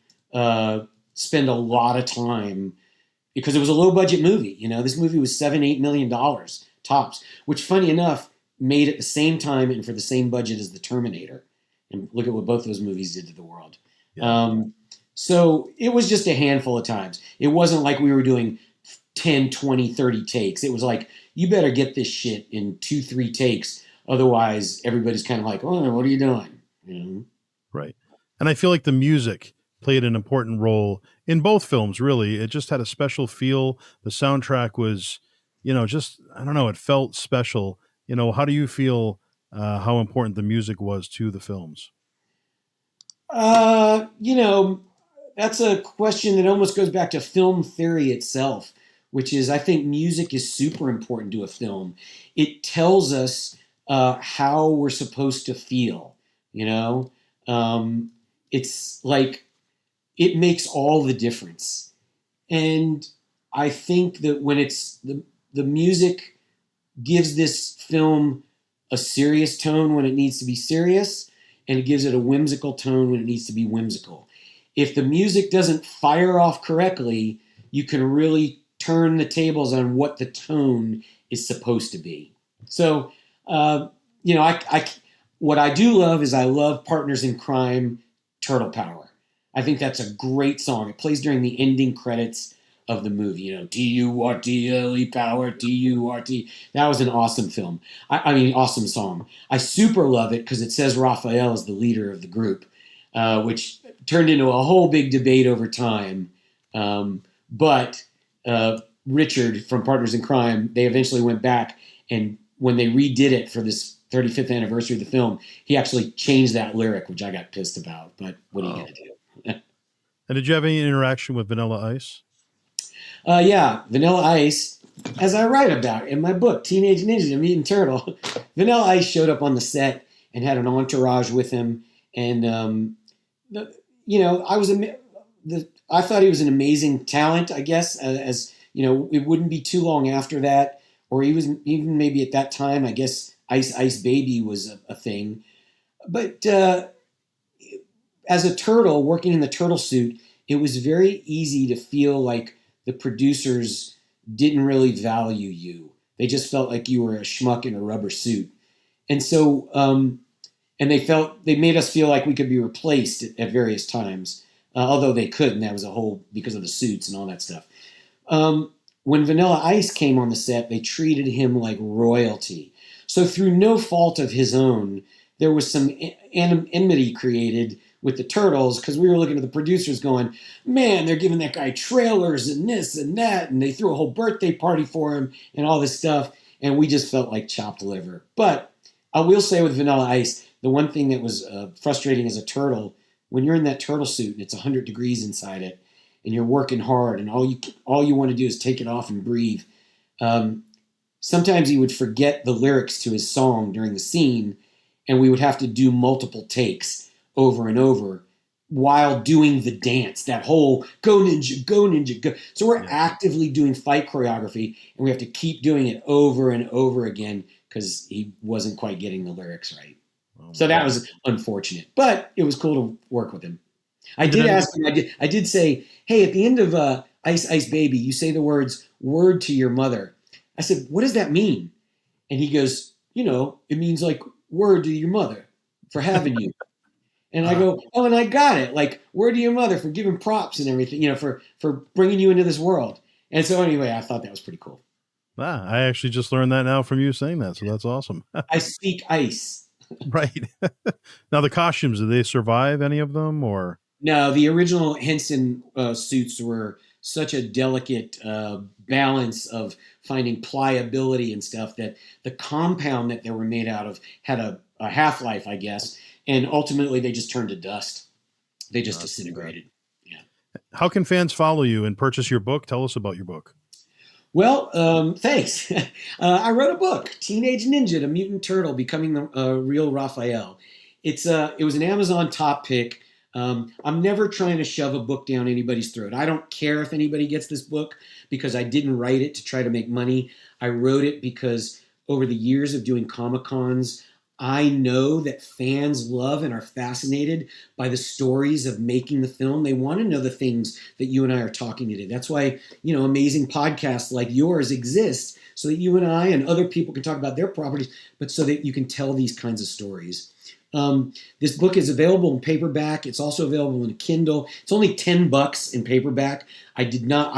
[SPEAKER 2] spend a lot of time because it was a low budget movie. This movie was $7, $8 million tops, which, funny enough, made at the same time and for the same budget as The Terminator. And look at what both those movies did to the world.
[SPEAKER 1] Yeah.
[SPEAKER 2] So it was just a handful of times. It wasn't like we were doing 10, 20, 30 takes. It was like, you better get this shit in 2, 3 takes. Otherwise, everybody's kind of like, oh, what are you doing?
[SPEAKER 1] Right. And I feel like the music played an important role in both films, really. It just had a special feel. The soundtrack was, just, I don't know, it felt special. How do you feel how important the music was to the films?
[SPEAKER 2] You know, that's a question that almost goes back to film theory itself, which is I think music is super important to a film. It tells us how we're supposed to feel, you know? It's like it makes all the difference. And I think that when the music gives this film a serious tone when it needs to be serious, and it gives it a whimsical tone when it needs to be whimsical. If the music doesn't fire off correctly, you can really turn the tables on what the tone is supposed to be. So, what I do love is I love Partners in Crime, Turtle Power. I think that's a great song. It plays during the ending credits of the movie. Turtle Power, Turt. That was an awesome film. Awesome song. I super love it because it says Raphael is the leader of the group, which turned into a whole big debate over time. But Richard from Partners in Crime, they eventually went back, and when they redid it for this 35th anniversary of the film, he actually changed that lyric, which I got pissed about. But what are you going to do?
[SPEAKER 1] And did you have any interaction with Vanilla Ice?
[SPEAKER 2] Yeah, Vanilla Ice, as I write about in my book, Teenage Ninja Mutant Turtle, Vanilla Ice showed up on the set and had an entourage with him. And, I thought he was an amazing talent, I guess, it wouldn't be too long after that, or he was even maybe at that time, I guess Ice Ice Baby was a thing. But as a turtle working in the turtle suit, it was very easy to feel like the producers didn't really value you. They just felt like you were a schmuck in a rubber suit. And so, and they made us feel like we could be replaced at various times, although they couldn't. That was a whole, because of the suits and all that stuff. When Vanilla Ice came on the set, they treated him like royalty. So through no fault of his own, there was some enmity created with the Turtles because we were looking at the producers going, man, they're giving that guy trailers and this and that, and they threw a whole birthday party for him and all this stuff, and we just felt like chopped liver. But I will say with Vanilla Ice, the one thing that was frustrating as a turtle, when you're in that turtle suit and it's 100 degrees inside it, and you're working hard, and all you want to do is take it off and breathe. Sometimes he would forget the lyrics to his song during the scene, and we would have to do multiple takes over and over while doing the dance, that whole go ninja, go. So we're actively doing fight choreography, and we have to keep doing it over and over again because he wasn't quite getting the lyrics right. So that was unfortunate, but it was cool to work with him. I did ask him, I did say, hey, at the end of Ice Ice Baby, you say the words, word to your mother. I said, what does that mean? And he goes, it means like word to your mother for having you. And I go, oh, and I got it. Like, word to your mother for giving props and everything, for bringing you into this world. And so anyway, I thought that was pretty cool.
[SPEAKER 1] I actually just learned that now from you saying that. So that's awesome.
[SPEAKER 2] I speak ice.
[SPEAKER 1] Right. Now, the costumes, did they survive any of them or?
[SPEAKER 2] No, the original Henson suits were such a delicate balance of finding pliability and stuff that the compound that they were made out of had a half-life, I guess, and ultimately they just turned to dust. They just
[SPEAKER 1] Not too bad.
[SPEAKER 2] disintegrated. Yeah.
[SPEAKER 1] How can fans follow you and purchase your book? Tell us about your book.
[SPEAKER 2] Well, thanks. I wrote a book, Teenage Ninja, the Mutant Turtle, Becoming the Real Raphael. It was an Amazon top pick. I'm never trying to shove a book down anybody's throat. I don't care if anybody gets this book because I didn't write it to try to make money. I wrote it because over the years of doing Comic Cons, I know that fans love and are fascinated by the stories of making the film. They want to know the things that you and I are talking today. That's why, amazing podcasts like yours exist so that you and I and other people can talk about their properties, but so that you can tell these kinds of stories. This book is available in paperback. It's also available in a Kindle. It's only $10 in paperback. I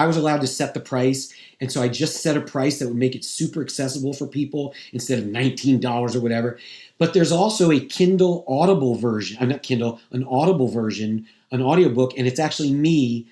[SPEAKER 2] was allowed to set the price. And so I just set a price that would make it super accessible for people instead of $19 or whatever. But there's also a Kindle Audible version. I'm not Kindle, an Audible version, an audiobook. And it's actually me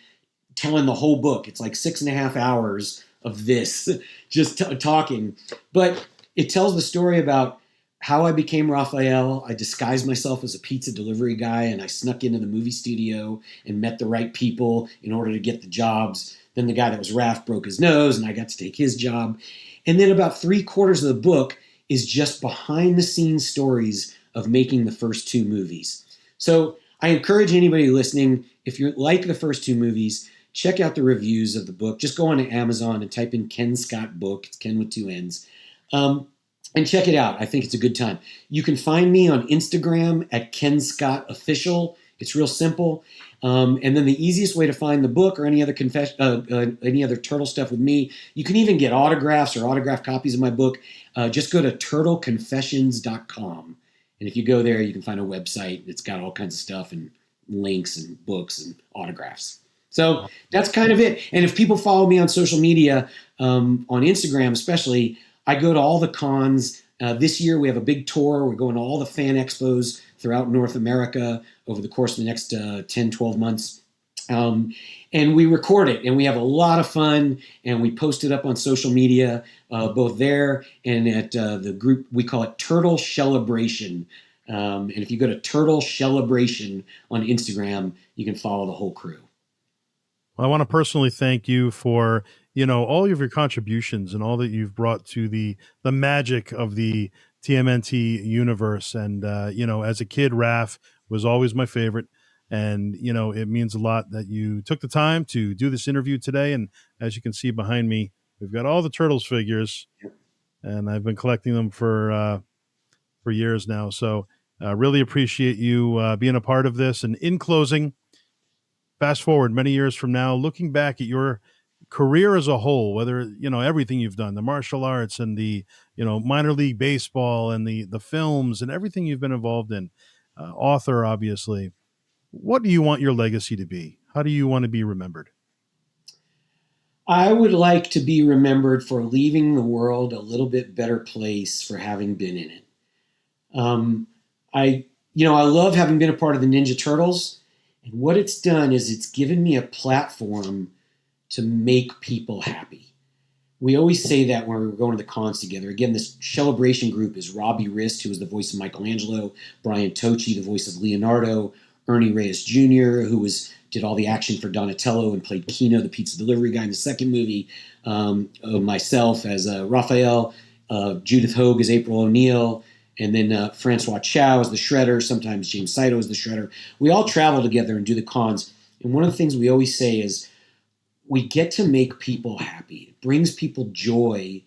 [SPEAKER 2] telling the whole book. It's like 6.5 hours of this, just talking. But it tells the story about how I became Raphael. I disguised myself as a pizza delivery guy, and I snuck into the movie studio and met the right people in order to get the jobs. Then the guy that was Raph broke his nose, and I got to take his job. And then about 3/4 of the book is just behind-the-scenes stories of making the first 2 movies. So I encourage anybody listening, if you like the first 2 movies, check out the reviews of the book. Just go on to Amazon and type in Kenn Scott book. It's Ken with 2 N's. And check it out. I think it's a good time. You can find me on Instagram at Kenn Scott Official. It's real simple. And then the easiest way to find the book or any other any other turtle stuff with me, you can even get autographs or autographed copies of my book. Just go to turtleconfessions.com. And if you go there, you can find a website that's got all kinds of stuff and links and books and autographs. So that's kind of it. And if people follow me on social media, on Instagram especially, I go to all the cons. This year we have a big tour. We're going to all the fan expos throughout North America over the course of the next 10, 12 months. And we record it, and we have a lot of fun, and we post it up on social media, both there and at the group. We call it Turtle Shellabration. And if you go to Turtle Shellabration on Instagram, you can follow the whole crew.
[SPEAKER 1] Well, I want to personally thank you for all of your contributions and all that you've brought to the magic of the TMNT universe. And as a kid, Raph was always my favorite. And it means a lot that you took the time to do this interview today. And as you can see behind me, we've got all the Turtles figures, and I've been collecting them for years now. So really appreciate you being a part of this. And in closing, fast forward many years from now, looking back at your career as a whole, whether everything you've done, the martial arts and the minor league baseball and the films and everything you've been involved in, author obviously, what do you want your legacy to be? How do you want to be remembered?
[SPEAKER 2] I would like to be remembered for leaving the world a little bit better place for having been in it. I love having been a part of the Ninja Turtles, and what it's done is it's given me a platform to make people happy. We always say that when we're going to the cons together. Again, this celebration group is Robbie Rist, who was the voice of Michelangelo, Brian Tocci, the voice of Leonardo, Ernie Reyes Jr., who did all the action for Donatello and played Kino, the pizza delivery guy in the second movie, myself as Raphael, Judith Hogue as April O'Neil, and then Francois Chow as the Shredder, sometimes James Saito as the Shredder. We all travel together and do the cons. And one of the things we always say is, we get to make people happy. It brings people joy.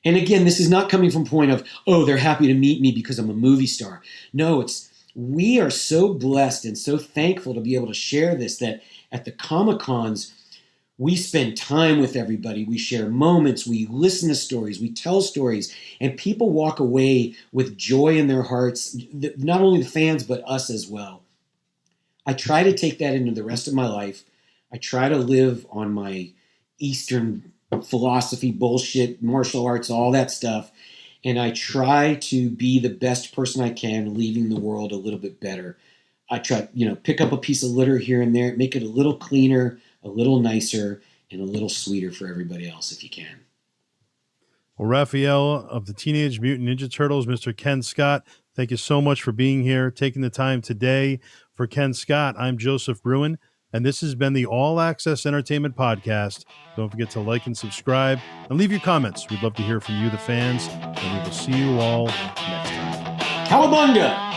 [SPEAKER 2] And again, this is not coming from a point of, oh, they're happy to meet me because I'm a movie star. No, we are so blessed and so thankful to be able to share this, that at the Comic Cons, we spend time with everybody. We share moments. We listen to stories. We tell stories. And people walk away with joy in their hearts, not only the fans, but us as well. I try to take that into the rest of my life. I try to live on my Eastern philosophy, bullshit, martial arts, all that stuff. And I try to be the best person I can, leaving the world a little bit better. I try, pick up a piece of litter here and there, make it a little cleaner, a little nicer, and a little sweeter for everybody else if you can.
[SPEAKER 1] Well, Raphael of the Teenage Mutant Ninja Turtles, Mr. Kenn Scott, thank you so much for being here, taking the time today. For Kenn Scott, I'm Joseph Bruen, and this has been the All Access Entertainment Podcast. Don't forget to like and subscribe, and leave your comments. We'd love to hear from you, the fans, and we will see you all next time.
[SPEAKER 2] Cowabunga!